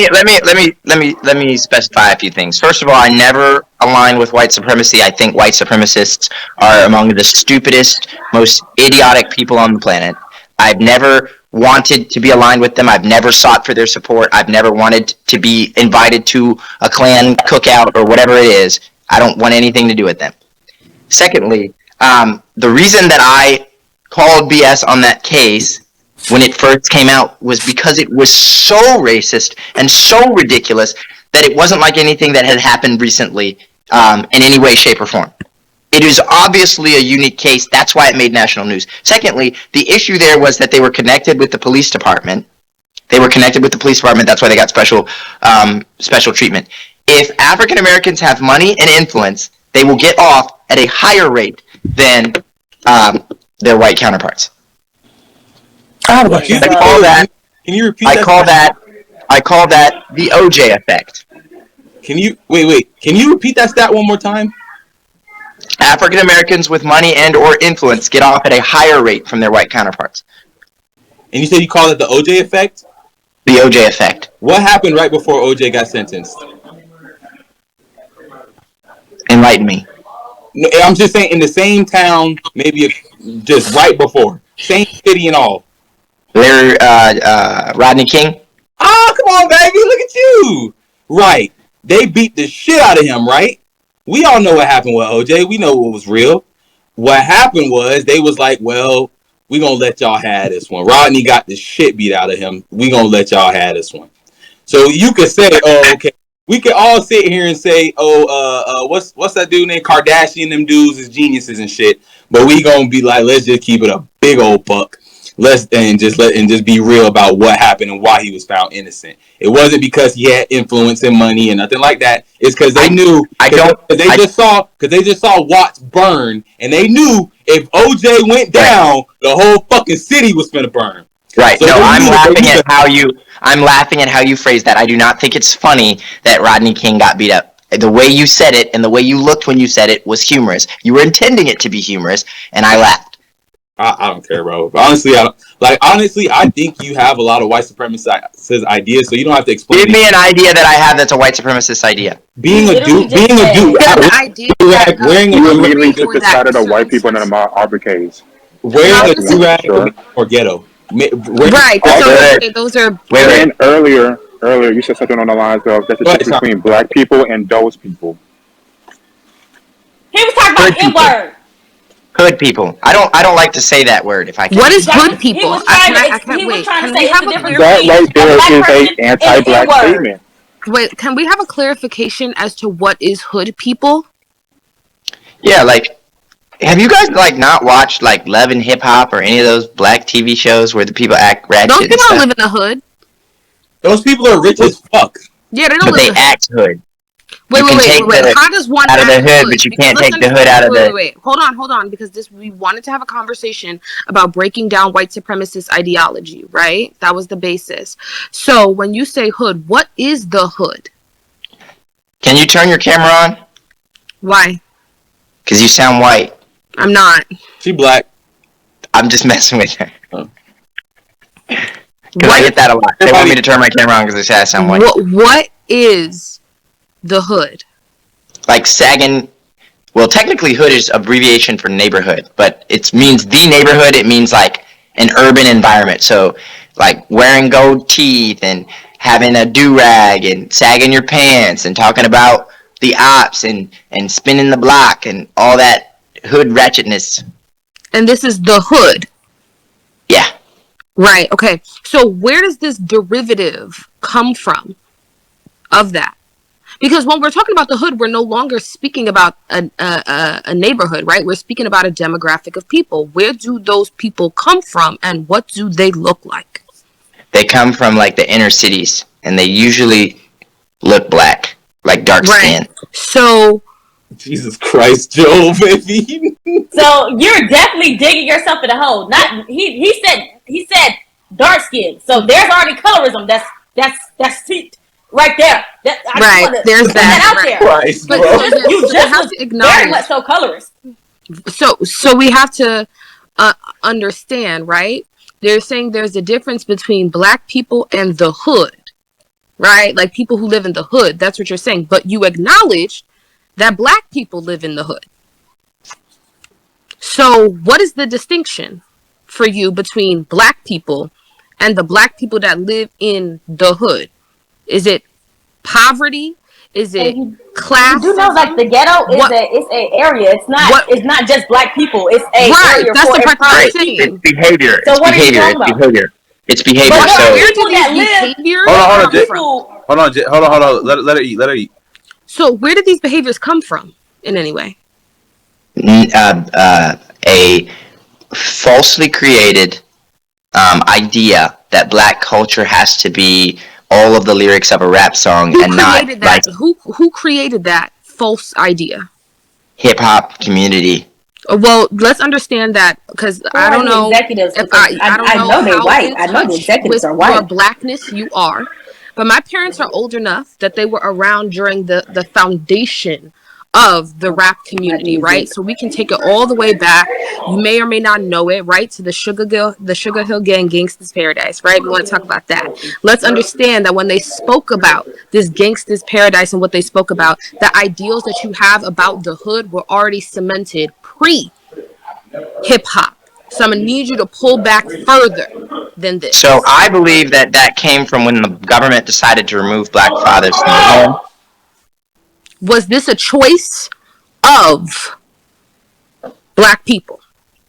me specify a few things. First of all, I never align with white supremacy. I think white supremacists are among the stupidest, most idiotic people on the planet. I've never wanted to be aligned with them. I've never sought for their support. I've never wanted to be invited to a Klan cookout or whatever it is. I don't want anything to do with them. Secondly, the reason that I called BS on that case when it first came out was because it was so racist and so ridiculous that it wasn't like anything that had happened recently in any way, shape, or form. It is obviously a unique case. That's why it made national news. Secondly, the issue there was that they were connected with the police department. That's why they got special treatment. If African Americans have money and influence, they will get off at a higher rate than their white counterparts. I have a question. Can you repeat I call that the OJ effect. Can you wait? Can you repeat that stat one more time? African Americans with money and or influence get off at a higher rate from their white counterparts. And you said you call it the OJ effect? The OJ effect. What happened right before OJ got sentenced? Enlighten me. I'm just saying, in the same town, maybe just right before, same city and all. They're Rodney King. Oh, come on, baby, look at you. Right, they beat the shit out of him, right? We all know what happened with OJ. We know what was real. What happened was they was like, well, we gonna let y'all have this one. Rodney got the shit beat out of him. We gonna let y'all have this one. So you could say, oh, okay. We could all sit here and say, what's that dude named Kardashian? Them dudes is geniuses and shit. But we gonna be like, let's just keep it a big old buck. Let's just be real about what happened and why he was found innocent. It wasn't because he had influence and money and nothing like that. It's because they knew. Because they just saw Watts burn, and they knew if OJ went down, the whole fucking city was gonna burn. Right. So no, I'm laughing at how you phrased that. I do not think it's funny that Rodney King got beat up. The way you said it and the way you looked when you said it was humorous. You were intending it to be humorous, and I laughed. I don't care, bro. Honestly, I think you have a lot of white supremacist ideas, so you don't have to explain. Give me an idea that I have that's a white supremacist idea. Being a dude, wearing you immediately just decided on white people in the arcades. Wearing a do-rag or ghetto. Right. Those are. And earlier, you said something on the lines of that's the difference between black people and those people. He was talking about N-word. Hood people. I don't like to say that word. If I can. What is hood people? I can't wait. Can we have a that right there is a anti-black statement. Wait, can we have a clarification as to what is hood people? Yeah, like, have you guys not watched Love and Hip Hop or any of those black TV shows where the people act ratchet? Those people don't live in the hood. Those people are rich as fuck. Yeah, they don't. But they act hood. You can take the How does one out of the act hood, but you can't take the hood out of the. Wait. Hold on, because we wanted to have a conversation about breaking down white supremacist ideology, right? That was the basis. So when you say hood, what is the hood? Can you turn your camera on? Why? Because you sound white. I'm not. She black. I'm just messing with her. Because I get that a lot. They want me to turn my camera on because they say I sound white. What is the hood? Like sagging. Well, technically, hood is abbreviation for neighborhood, but it means the neighborhood. It means like an urban environment. So, like wearing gold teeth and having a do-rag and sagging your pants and talking about the ops and spinning the block and all that hood ratchetness. And this is the hood. Yeah. Right. Okay. So where does this derivative come from of that? Because when we're talking about the hood, we're no longer speaking about a neighborhood, right? We're speaking about a demographic of people. Where do those people come from, and what do they look like? They come from like the inner cities, and they usually look black, like dark skin. So, Jesus Christ, Joe, baby. So you're definitely digging yourself in a hole. Not he said dark skin. So there's already colorism. That's right there. There's that out there. Christ, but bro. You just have to acknowledge. very much so colorist. So we have to understand, right? They're saying there's a difference between black people and the hood, right? Like people who live in the hood. That's what you're saying. But you acknowledge that black people live in the hood. So what is the distinction for you between black people and the black people that live in the hood? Is it poverty? Is it class? You do know, like the ghetto is a area. It's not just black people. It's a area that's for the part I'm It's saying. behavior. So what are you talking about? It's behavior. But So where do these behaviors Hold on. Let her eat. So where did these behaviors come from in any way? A falsely created idea that black culture has to be all of the lyrics of a rap song and not like who created that false idea? Hip hop community. Well, let's understand that because I don't know executives. if I don't know they're how white. in I know the touch executives with are white. your blackness you are, but my parents are old enough that they were around during the foundation of the rap community, right? So we can take it all the way back. You may or may not know it, right? To the Sugar Hill Gang, Gangsta's Paradise, right? We want to talk about that. Let's understand that when they spoke about this Gangsta's Paradise and what they spoke about, the ideals that you have about the hood were already cemented pre-hip hop. So I'm going to need you to pull back further than this. So I believe that came from when the government decided to remove black fathers from the home. Was this a choice of black people?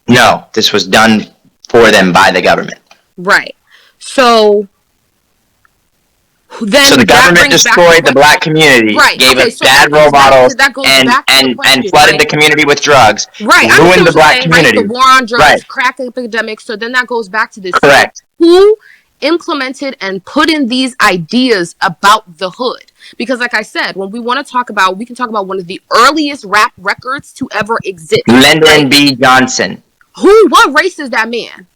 No, this was done for them by the government. Right. So then the government destroyed the black community, gave us bad role models, and flooded the community with drugs, ruined the black community. Right? The war on drugs, crack epidemic. So then that goes back to this. Correct. Who implemented and put in these ideas about the hood? Because like I said, when we want to talk about, we can talk about one of the earliest rap records to ever exist. Lyndon B. Johnson. What race is that man?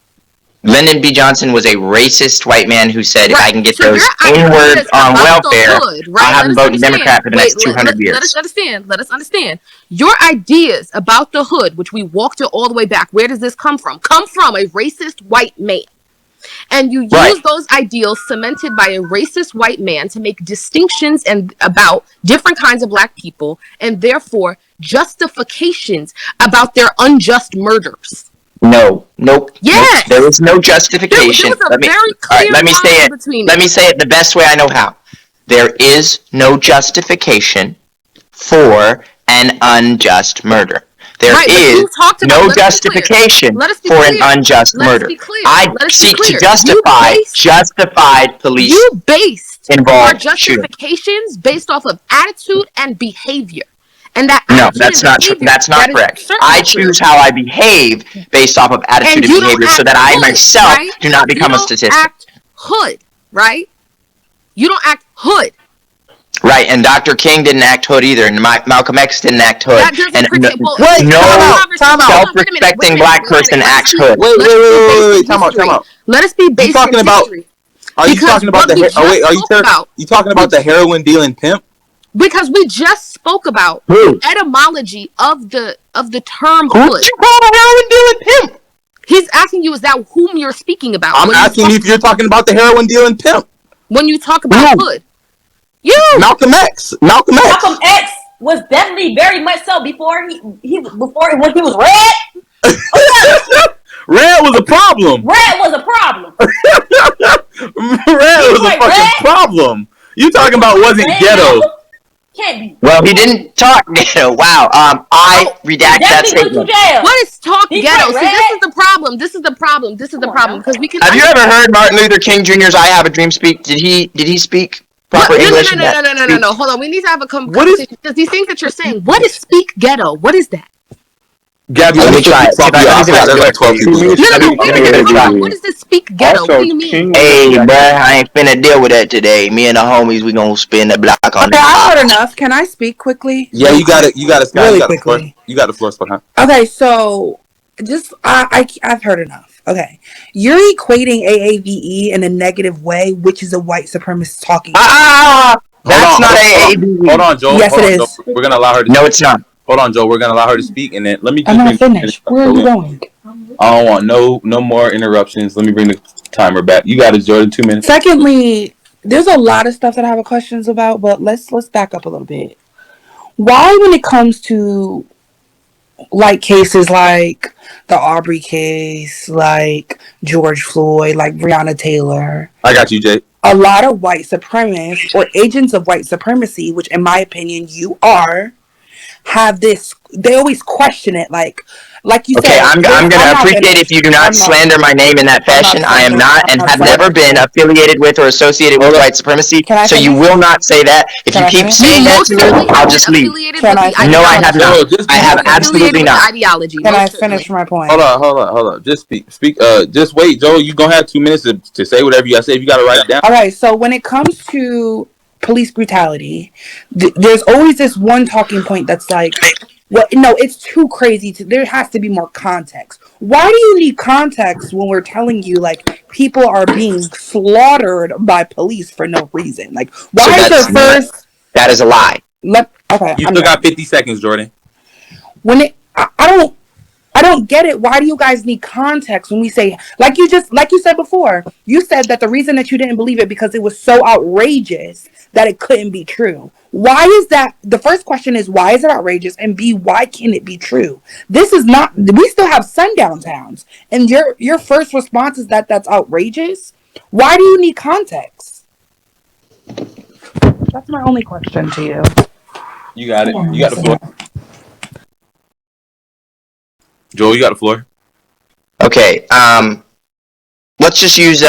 Lyndon B. Johnson was a racist white man who said, if I can get those N-words on welfare, I'll have them vote Democrat for the next 200 years. Let us understand. Your ideas about the hood, which we walked it all the way back, where does this come from? Come from a racist white man. And you use those ideals cemented by a racist white man to make distinctions about different kinds of black people and therefore justifications about their unjust murders. Nope. Yes. There was no justification. Let me say it the best way I know how. There is no justification for an unjust murder. There is no justification for an unjust murder. I seek to justify justified police. You based your justifications based off of attitude and behavior. And that's not true. That's not correct. I choose how I behave based off of attitude and behavior so that I myself do not become a statistic. Act hood, right? You don't act hood. Right, and Dr. King didn't act hood either, and Malcolm X didn't act hood. That doesn't And protect. Well, Wait, no time out. self-respecting black person acts hood. Wait, time out. Let us be based talking in about- history. Are you Because talking about what we the? Oh wait, are you just spoke you talking about the heroin dealing pimp? Because we just spoke about Who? the etymology of the term Who hood. did you call a heroin dealing pimp? He's asking you, is that whom you're speaking about? I'm asking you if you're talking about the heroin dealing pimp. When you talk about hood. You! Malcolm X. Malcolm X was definitely very much so before when he was red. Red was a problem. Red was a problem. Red was a fucking problem. You talking about wasn't ghetto? Can't be. Well, he didn't talk ghetto. Wow. I redact that statement. What is talk He ghetto? went See, red. this is the problem. This is the problem. Because we can. Have you ever heard Martin Luther King Jr.'s "I Have a Dream" speak? Did he speak proper English? No. Hold on. We need to have a conversation because these things that you're saying. What is speak ghetto? What is that? Gabby, let me try it. There's like 12 people. What is this speak ghetto? Also, What do you mean? Hey, bruh, I ain't finna deal with that today. Me and the homies, we gonna spin the block on Okay, I heard enough. Can I speak quickly? Yeah, you got it. Scott. Really you got quickly. You got the floor, Scott. Okay, so just I've heard enough. Okay, you're equating AAVE in a negative way, which is a white supremacist talking. That's not AAVE. Hold on, Joel. Yes, Hold it on, is. Joel. We're gonna allow her to. No, it's not. Hold on, Joel. We're gonna allow her to speak, and then let me. I'm not finished. Where are you going? I don't want no more interruptions. Let me bring the timer back. You got it, Jordan. 2 minutes. Secondly, there's a lot of stuff that I have questions about, but let's back up a little bit. Why, when it comes to like cases like the Aubrey case, like George Floyd, like Breonna Taylor, I got you, Jay. a lot of white supremacists or agents of white supremacy, which in my opinion you are, have this, they always question it, like you Okay, said. I'm gonna appreciate if you do not slander my name in that fashion. I am not and have never been affiliated with or associated with white supremacy. So you will not say that. If you keep saying that to me, I'll just leave. No, I have not. I have absolutely not. Can I finish my point? Hold on. Just speak. Just wait, Joel. You gonna have 2 minutes to say whatever you gotta say. If you gotta write it down. All right. So when it comes to police brutality, there's always this one talking point that's like, well, no, it's too crazy. There has to be more context. Why do you need context when we're telling you like people are being slaughtered by police for no reason? Like, why is your first? That is a lie. Okay, You still got 50 seconds, Jordan. When I don't get it. Why do you guys need context when we say, like you said before, you said that the reason that you didn't believe it because it was so outrageous that it couldn't be true. Why is that? The first question is, why is it outrageous? And B, why can it be true? This is not, we still have sundown towns. And your first response is that that's outrageous? Why do you need context? That's my only question to you. You got it. You got the floor. Joel, you got the floor. Okay. Let's just use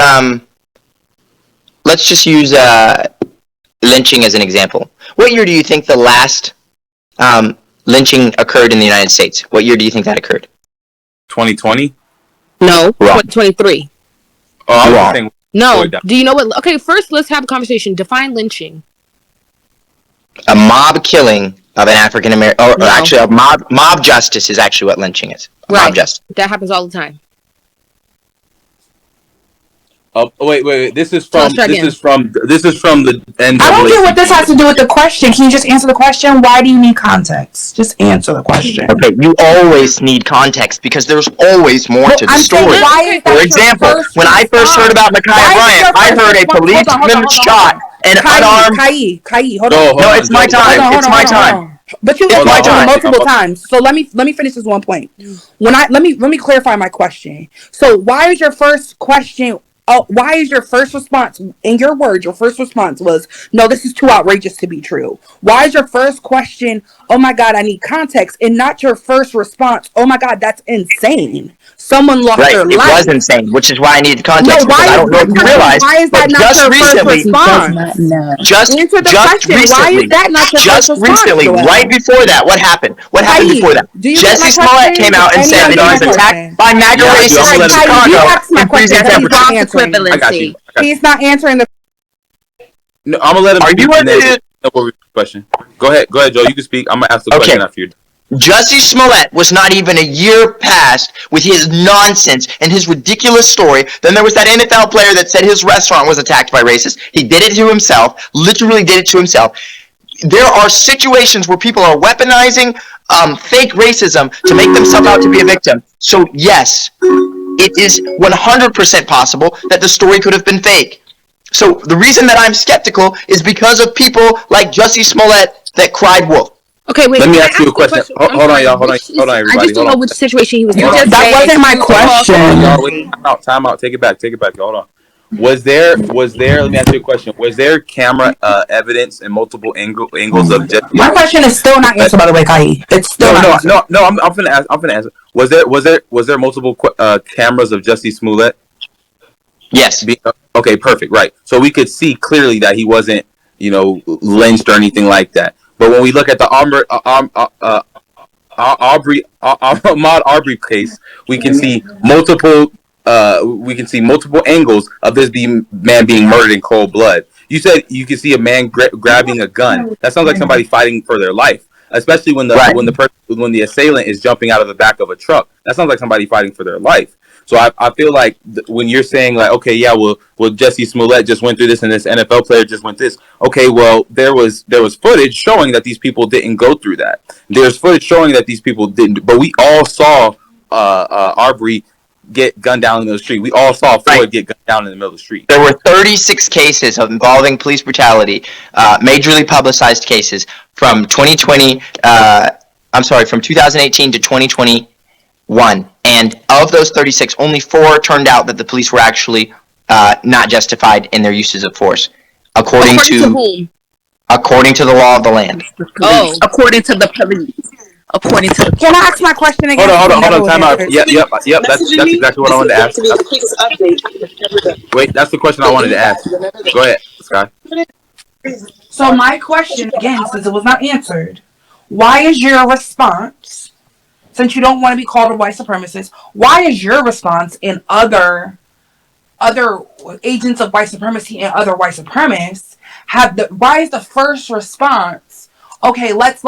lynching as an example. What year do you think the last lynching occurred in the United States? What year do you think that occurred? 2020? No, Wrong. 2023. Oh, I was Wrong. saying. No. Do you know what? Okay, first let's have a conversation. Define lynching. A mob killing of an African American, or actually a mob justice is actually what lynching is. Mob justice. That happens all the time. Oh, wait. This is from the NAACP. I don't get what this has to do with the question. Can you just answer the question? Why do you need context? Just answer the question. Okay, you always need context because there's always more to the story. For example, when I first heard about Ma'Khia Bryant, I heard a policeman shot an unarmed. Kai, hold on. No, it's my time. It's my time. But you my time. multiple times. So let me finish this one point. Let me clarify my question. So why is your first question? Why is your first response, in your words, your first response was, no, this is too outrageous to be true? Why is your first question, oh my God, I need context, and not your first response, oh my God, that's insane? Someone lost their life. It was insane, which is why I needed context, because I don't know if you realize, why is that not your first response? Just recently, right before that, what happened? What happened before that? Jesse Smollett came out and said that he was attacked by MAGA racists in Chicago in freezing temperatures. Equivalency. I got you. He's not answering the. No, I'm gonna let him. Are you Question. Go ahead, Joe. You can speak. I'm gonna ask the question after you're done. Jussie Smollett was not even a year past with his nonsense and his ridiculous story. Then there was that NFL player that said his restaurant was attacked by racists. He did it to himself, literally did it to himself. There are situations where people are weaponizing fake racism to make themselves out to be a victim. So yes, it is 100% possible that the story could have been fake. So the reason that I'm skeptical is because of people like Jussie Smollett that cried wolf. Okay, wait. Let me ask you a question. Hold on, y'all. Hold on, everybody. I just don't know which situation he was in. That wasn't my question. Time out. Take it back. Hold on. Was there? Let me ask you a question. Was there camera evidence and multiple angles of just? My question is still not answered, by the way, Kai. It's still no. I'm gonna answer. Was there multiple cameras of Jussie Smollett? Yes. Okay, perfect. Right. So we could see clearly that he wasn't, lynched or anything like that. But when we look at the Ahmaud Arbery case, we can see multiple angles of this man being murdered in cold blood. You said you can see a man grabbing a gun. That sounds like somebody fighting for their life, especially when the assailant is jumping out of the back of a truck. That sounds like somebody fighting for their life. So I feel like when you're saying like, okay, yeah, well, Jussie Smollett just went through this and this NFL player just went this. Okay, well, there was footage showing that these people didn't go through that. There's footage showing that these people didn't. But we all saw Arbery get gunned down in the street. We all saw Floyd get gunned down in the middle of the street. There were 36 cases involving police brutality, majorly publicized cases from 2020. From 2018 to 2021. And of those 36, only 4 turned out that the police were actually not justified in their uses of force, according to whom? According to the law of the land. Oh, according to the police. According to the. Can I ask my question again? Hold on. Time out. Yep. That's exactly what I wanted to ask. Wait, that's the question I wanted to ask. Go ahead, Sky. So my question again, since it was not answered, why is your response? Since you don't want to be called a white supremacist, why is your response in other agents of white supremacy and other white supremacists why is the first response, okay, let's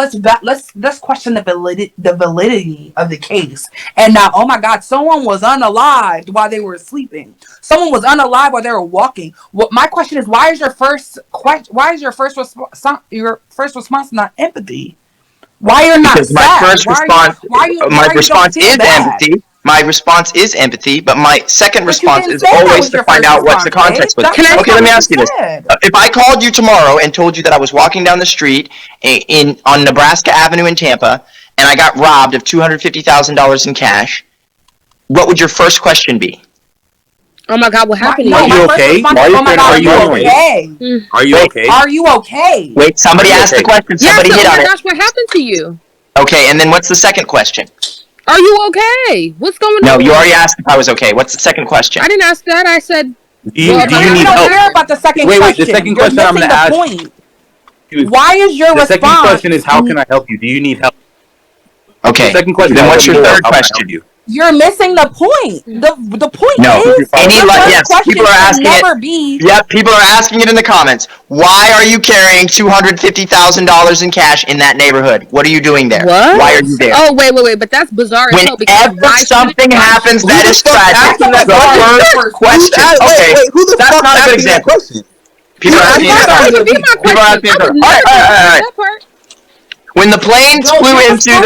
question the validity of the case, and now, oh my God, someone was unalived while they were sleeping. Someone was unalived while they were walking. My question is, why is your first response not empathy? Why you're not because sad? My response is empathy. My response is empathy, but my second response is always to find out what's the context. Okay, let me ask you this. If I called you tomorrow and told you that I was walking down the street on Nebraska Avenue in Tampa, and I got robbed of $250,000 in cash, what would your first question be? Oh my God, what happened? Are you okay? Are you okay? Are you okay? Wait, somebody asked the question. Somebody hit on it. That's what happened to you. Okay, and then what's the second question? Are you okay? What's going on? No, you already asked if I was okay. What's the second question? I didn't ask that. I said, do you need help? Care about the second question. Wait, the second question I'm going to ask. Why is your response? The second question is, how can I help you? Do you need help? Okay. The second question. Then what's your third question? You're missing the point. The point is, people are asking it. Yep, people are asking it in the comments. Why are you carrying $250,000 in cash in that neighborhood? What are you doing there? What? Why are you there? Oh, wait, but that's bizarre. Whenever something happens that is tragic, the first question. Okay, that's not a good example. People are asking it. When the planes flew into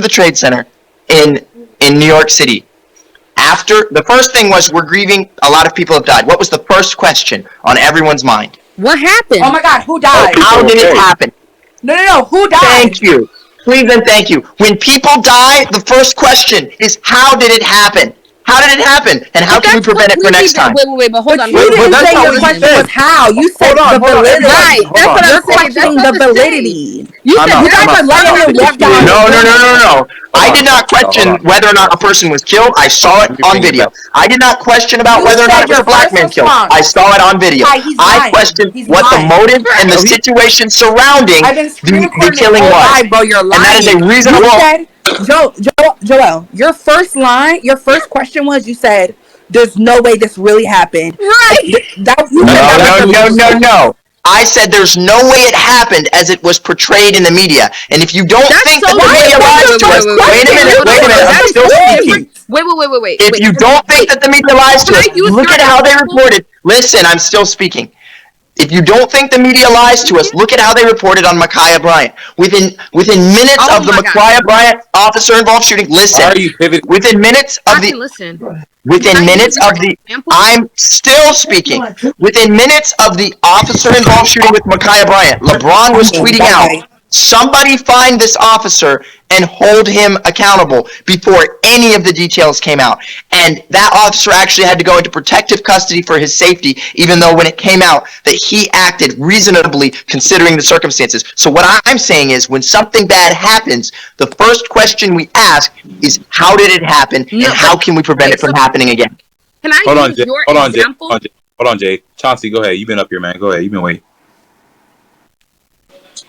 the trade center in New York City, after the first thing was, we're grieving, a lot of people have died. What was the first question on everyone's mind? What happened? Oh my God, who died? How did it happen? No, who died? Thank you. Please and thank you. When people die, the first question is, how did it happen? How did it happen? And how can we prevent it for next time? Wait, but hold on. You didn't say your question was how. You said the validity. Right. That's what I'm questioning the validity. You said you guys are letting him walk down. No. I did not question whether or not a person was killed. I saw it on video. I did not question about whether or not it was a black man killed. I saw it on video. I questioned what the motive and the situation surrounding the killing was. And that is a reasonable. Joel, your first question was, you said there's no way this really happened. Right. No. I said there's no way it happened as it was portrayed in the media. And if you don't think that the media lies to us, wait a minute, I'm still speaking. Wait. If you don't think that the media lies to us, look at how they reported. Listen, I'm still speaking. If you don't think the media lies to us, look at how they reported on Ma'Khia Bryant. Within minutes of the Ma'Khia Bryant officer-involved shooting, listen. Within minutes of the... I'm still speaking. Within minutes of the officer-involved shooting with Ma'Khia Bryant, LeBron was tweeting out, somebody find this officer and hold him accountable before any of the details came out. And that officer actually had to go into protective custody for his safety, even though when it came out that he acted reasonably considering the circumstances. So what I'm saying is when something bad happens, the first question we ask is how did it happen and how can we prevent it from happening again? Can I Hold use your example? Hold on, Jay. Chauncey, go ahead. You've been up here, man. Go ahead. You've been waiting.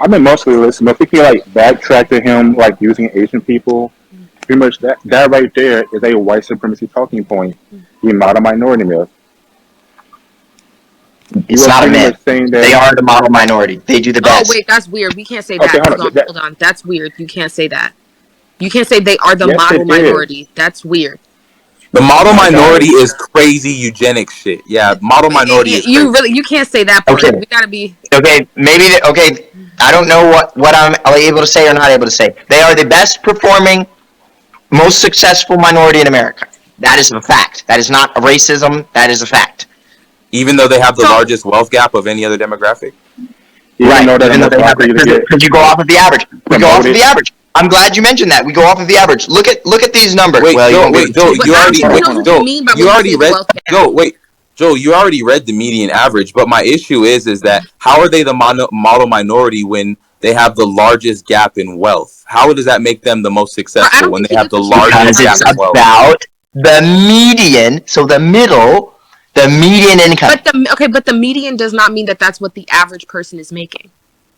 I've been mostly listening. If we can backtrack to him using Asian people, pretty much that right there is a white supremacy talking point. You're not a minority myth. It's not a myth. They are the model minority. They do the best. Oh wait, that's weird. We can't say that. Okay, hold on. That's weird. You can't say that. You can't say they are the model minority. That's weird. The model minority is crazy eugenics shit. Yeah, model minority is crazy. You can't say that part. Okay. We gotta be... Okay, I don't know what I'm able to say or not able to say. They are the best performing, most successful minority in America. That is a fact. That is not a racism. That is a fact. Even though they have the largest wealth gap of any other demographic? Right, even though they have because you go off of the average. We go off of the average. I'm glad you mentioned that. We go off of the average. Look at these numbers. Joel, you already read the median average, but my issue is that how are they the model minority when they have the largest gap in wealth? How does that make them the most successful when they have the largest gap in wealth? About the median, so the middle, the median income. But the median does not mean that that's what the average person is making.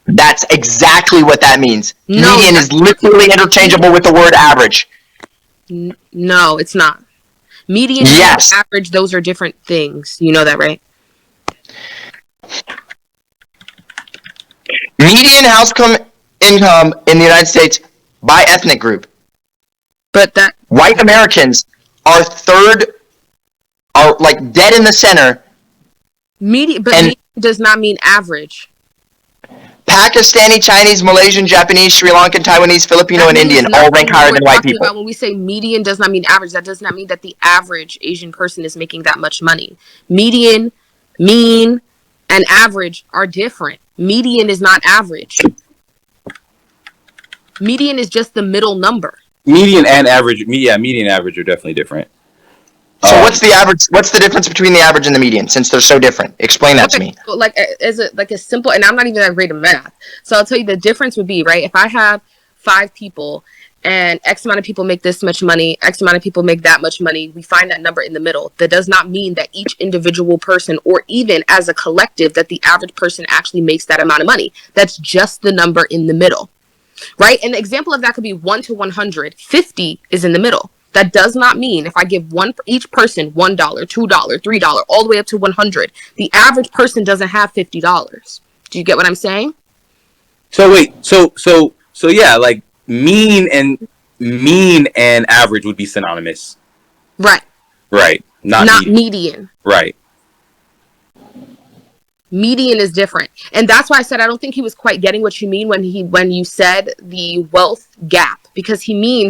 That's exactly what that means. No, median is literally interchangeable with the word average. No, it's not. Median and average, those are different things. You know that, right? Median household income in the United States by ethnic group. But that... White Americans are dead in the center. Median does not mean average. Pakistani, Chinese, Malaysian, Japanese, Sri Lankan, Taiwanese, Filipino, and Indian all rank higher than white people. When we say median does not mean average, that does not mean that the average Asian person is making that much money. Median, mean, and average are different. Median is not average. Median is just the middle number. Median and average, median and average are definitely different. So what's the average? What's the difference between the average and the median? Since they're so different, explain that to me. So a simple, and I'm not even that great at math, so I'll tell you the difference would be right. If I have 5 people and X amount of people make this much money, X amount of people make that much money, we find that number in the middle. That does not mean that each individual person, or even as a collective, that the average person actually makes that amount of money. That's just the number in the middle, right? And the example of that could be 1 to 100. 50 is in the middle. That does not mean if I give each person $1, $2, $3, all the way up to 100, the average person doesn't have $50. Do you get what I'm saying? So wait, so yeah, mean and average would be synonymous. Right. Right. Not median. Right. Median is different. And that's why I said I don't think he was quite getting what you mean when you said the wealth gap. Because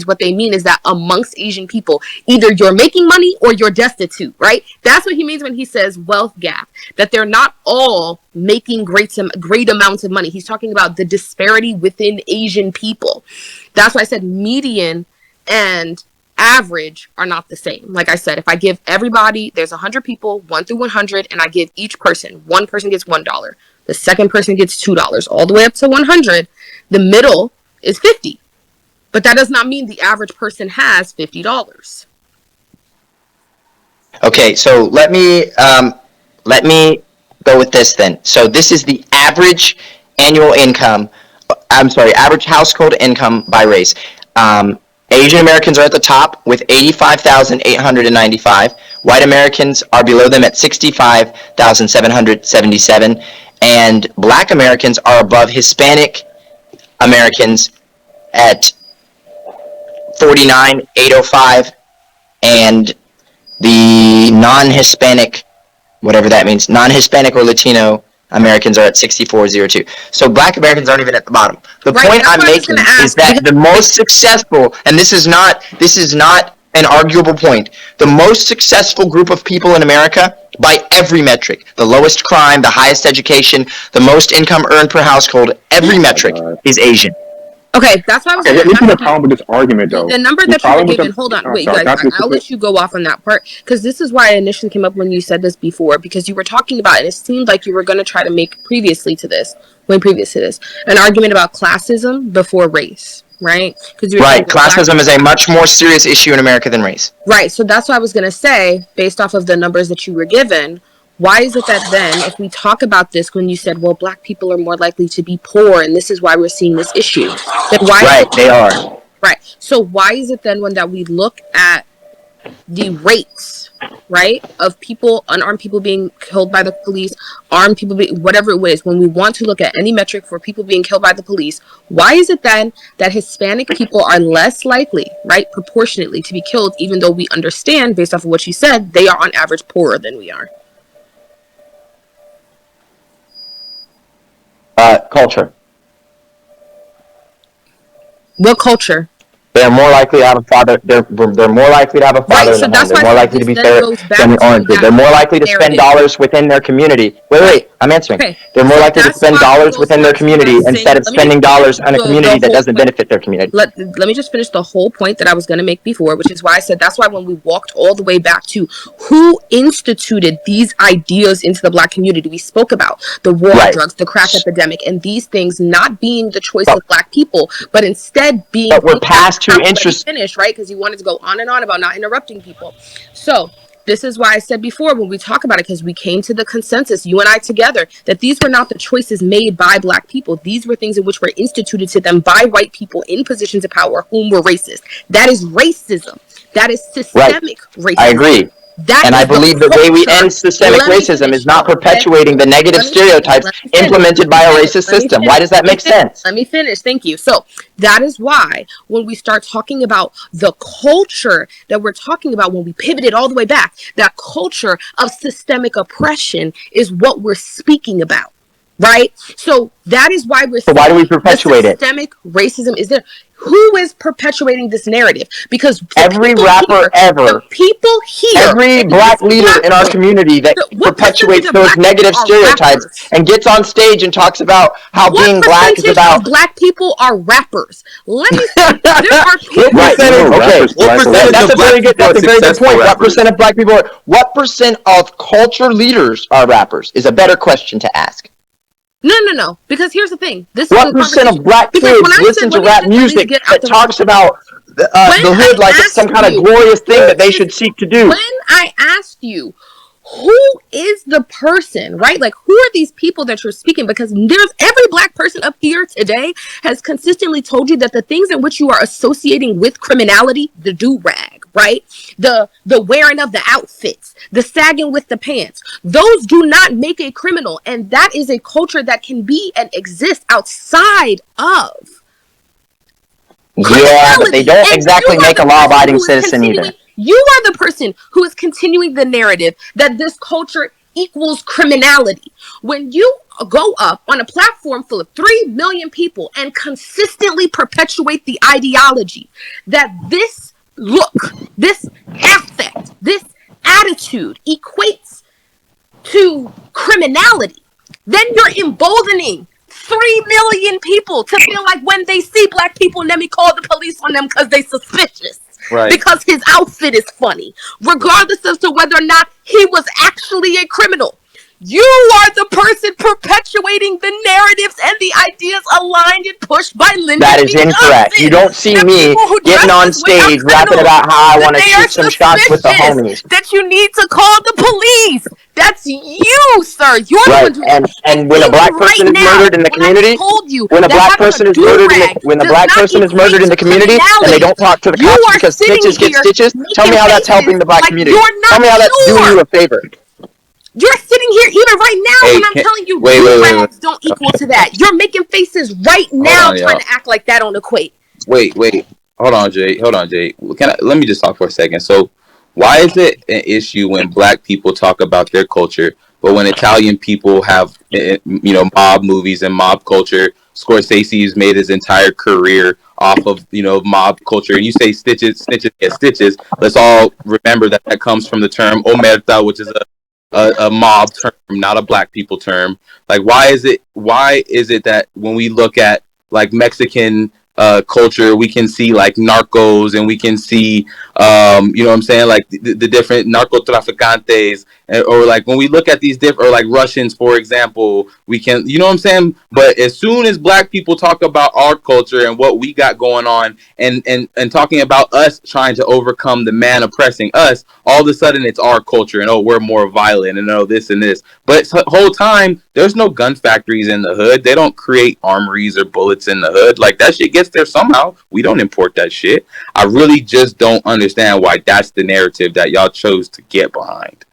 what they mean is that amongst Asian people, either you're making money or you're destitute, right? That's what he means when he says wealth gap, that they're not all making great amounts of money. He's talking about the disparity within Asian people. That's why I said median and average are not the same. Like I said, if I give everybody, there's 100 people, 1 through 100, and I give each person, one person gets $1, the second person gets $2, all the way up to 100, the middle is 50. But that does not mean the average person has $50. Okay, so let me go with this then. So this is the average annual income. Average household income by race. Asian Americans are at the top with $85,895. White Americans are below them at 65,777, and Black Americans are above Hispanic Americans at 49,805, and the non-Hispanic, whatever that means, non-Hispanic or Latino Americans are at 64,02. So Black Americans aren't even at the bottom. The point I'm making is that the most successful, and this is not an arguable point, the most successful group of people in America by every metric, the lowest crime, the highest education, the most income earned per household, every metric is Asian. Okay, that's why I was Okay, this is the problem with this argument, though. the number that you were given. Hold on, wait, guys. I'll let you go off on that part because this is why I initially came up when you said this before, because you were talking about, and it seemed like you were going to try to make previous to this, an argument about classism before race, right? Right, classism is a much more serious issue in America than race. Right, so that's what I was going to say, based off of the numbers that you were given. Why is it that then, if we talk about this, when you said, well, Black people are more likely to be poor, and this is why we're seeing this issue, then why? Right, they are. Right. So why is it then when that we look at the rates, right, of people, unarmed people being killed by the police, armed people, whatever it is, when we want to look at any metric for people being killed by the police, why is it then that Hispanic people are less likely, right, proportionately to be killed, even though we understand, based off of what you said, they are on average poorer than we are? Culture. What culture? They're more likely to have a father. They're more likely to have a father in the home. They're more likely to be fair than the orange. They're more likely to spend dollars within their community. Wait, I'm answering. Okay. They're more likely to spend dollars within their community instead of spending dollars on a community that doesn't benefit their community. Let me just finish the whole point that I was going to make before, which is why I said that's why when we walked all the way back to who instituted these ideas into the Black community, we spoke about the war on drugs, the crack epidemic, and these things not being the choice of Black people, but instead being. But we're past two interests. Finish, right? Because you wanted to go on and on about not interrupting people. So this is why I said before when we talk about it, because we came to the consensus, you and I together, that these were not the choices made by Black people. These were things in which were instituted to them by white people in positions of power whom were racist. That is racism. That is systemic racism. I agree. And I believe the way we end systemic racism is not perpetuating the negative stereotypes implemented by a racist system. Why does that make sense? Let me finish. Thank you. So that is why when we start talking about the culture that we're talking about, when we pivoted all the way back, that culture of systemic oppression is what we're speaking about. Right? So that is why we're So why do we perpetuate it? Systemic racism is there. Who is perpetuating this narrative? Because every rapper ever, people here, every Black leader in our community that perpetuates those negative stereotypes and gets on stage and talks about how being Black is about. Black people are rappers. Let me say, there are people. That's a very good point. What percent of Black people? What percent of culture leaders are rappers? Is a better question to ask. No. Because here's the thing. What percent of Black kids listen to rap music that talks about the hood like it's some kind of glorious thing that they should seek to do? When I asked you, who is the person, right? Like, who are these people that you're speaking? Because there's every Black person up here today has consistently told you that the things in which you are associating with criminality, the do-rag, right? The wearing of the outfits, the sagging with the pants, those do not make a criminal. And that is a culture that can be and exist outside of. Yeah, but they don't exactly make a law-abiding citizen either. You are the person who is continuing the narrative that this culture equals criminality. When you go up on a platform full of 3 million people and consistently perpetuate the ideology that this look, this affect, this attitude equates to criminality, then you're emboldening 3 million people to feel like when they see Black people, let me call the police on them because they suspicious. Right. Because his outfit is funny, regardless as to whether or not he was actually a criminal. You are the person perpetuating perpetuating the narratives and the ideas aligned and pushed by Lyndon That is B. incorrect. Johnson. You don't see The me people who getting dress on this way are stage rapping criminals. about how I That want to they are shoot some shots with the suspicious. homies. That you need to call the police. That's you, sir. You're the Right, one doing it. and when a Even black person right is now, murdered in the when I community, told you when a that black having person a is murdered in the do-rag when a does black not person is equate murdered in to the community and they criminality, don't talk to the you cops are because sitting snitches get here stitches, tell me making how that's helping faces the black like community. you're Tell not me how that's doing you sure. a favor. You're sitting here even right now Hey, when I'm telling you wait. do-rags don't equal to that. You're making faces right now on, trying y'all. to act like that don't equate. Wait. Hold on, Jay. Let me just talk for a second. So, why is it an issue when black people talk about their culture, but when Italian people have, mob movies and mob culture? Scorsese's made his entire career off of, mob culture. And you say snitches get stitches. Let's all remember that comes from the term omerta, which is a mob term, not a black people term. Like, why is it that when we look at like Mexican culture, we can see like narcos, and we can see you know what I'm saying, like the different narcotraficantes, or like when we look at these different, or like Russians, for example, we can, you know what I'm saying. But as soon as black people talk about our culture and what we got going on, and talking about us trying to overcome the man oppressing us, all of a sudden it's our culture, and we're more violent, and this and this. But the whole time there's no gun factories in the hood. They don't create armories or bullets in the hood. Like, that shit gets there somehow. We don't import that shit. I really just don't understand why that's the narrative that y'all chose to get behind.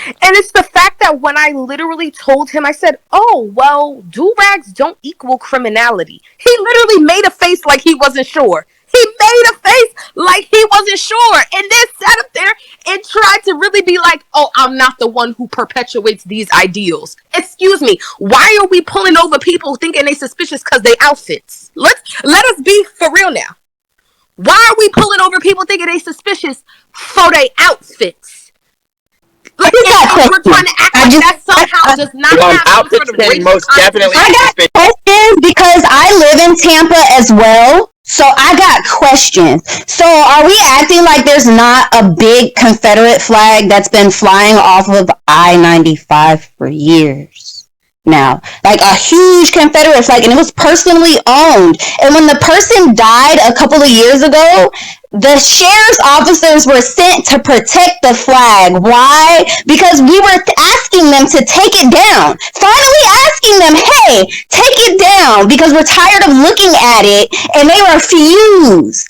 And it's the fact that when I literally told him, I said, oh, well, do-rags don't equal criminality. He literally made a face like he wasn't sure. He made a face like he wasn't sure, and then sat up there and tried to really be like, oh, I'm not the one who perpetuates these ideals. Excuse me, why are we pulling over people thinking they suspicious because they outfits? Let us be for real now. Why are we pulling over people thinking they suspicious for their outfits? Like, we're trying to act like that somehow does not have some sort of racial most definitely. I got questions because I live in Tampa as well. So I got questions. So are we acting like there's not a big Confederate flag that's been flying off of I-95 for years now? Like a huge Confederate flag, and it was personally owned. And when the person died a couple of years ago, the sheriff's officers were sent to protect the flag. Why? Because we were asking them to take it down. Finally asking them, hey, take it down, because we're tired of looking at it, and they refused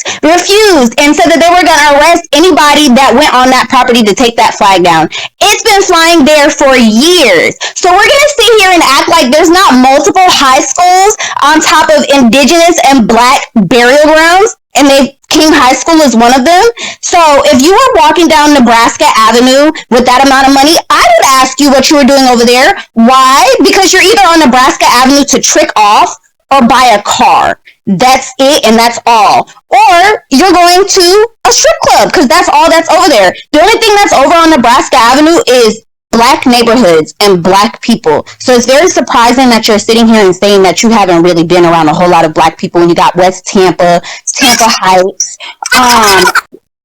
and said that they were going to arrest anybody that went on that property to take that flag down. It's been flying there for years. So we're going to sit here and act like there's not multiple high schools on top of indigenous and black burial grounds, and King High School is one of them. So if you were walking down Nebraska Avenue with that amount of money, I would ask you what you were doing over there. Why? Because you're either on Nebraska Avenue to trick off or buy a car. That's it, and that's all. Or you're going to a strip club, because that's all that's over there. The only thing that's over on Nebraska Avenue is black neighborhoods and black people. So it's very surprising that you're sitting here and saying that you haven't really been around a whole lot of black people when you got West Tampa, Tampa Heights,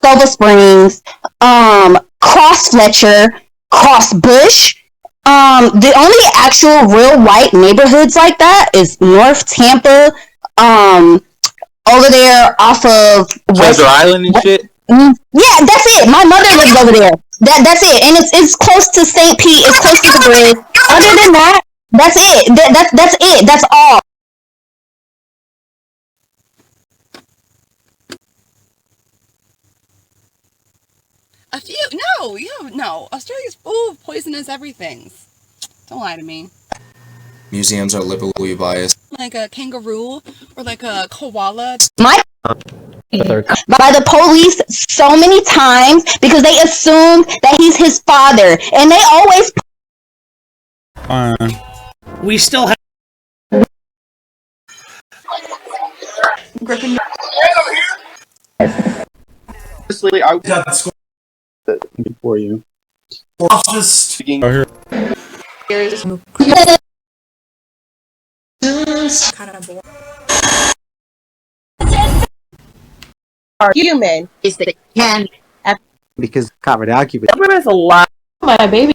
Silver Springs, Cross Fletcher, Cross Bush. The only actual real white neighborhoods like that is North Tampa, over there off of Treasure Island and shit. Yeah, that's it. My mother lives over there. That's it, and it's close to St. Pete. It's close to the bridge. Other than that, that's it. That's it. That's all. No. Australia's full of poisonous everythings. Don't lie to me. Museums are liberally biased. Like a kangaroo or like a koala. By the police so many times because they assumed that he's his father, and they always. We still have. Griffin. Honestly, I got the score for you. just speaking. Human is the can because covered argument. There is a lot. My baby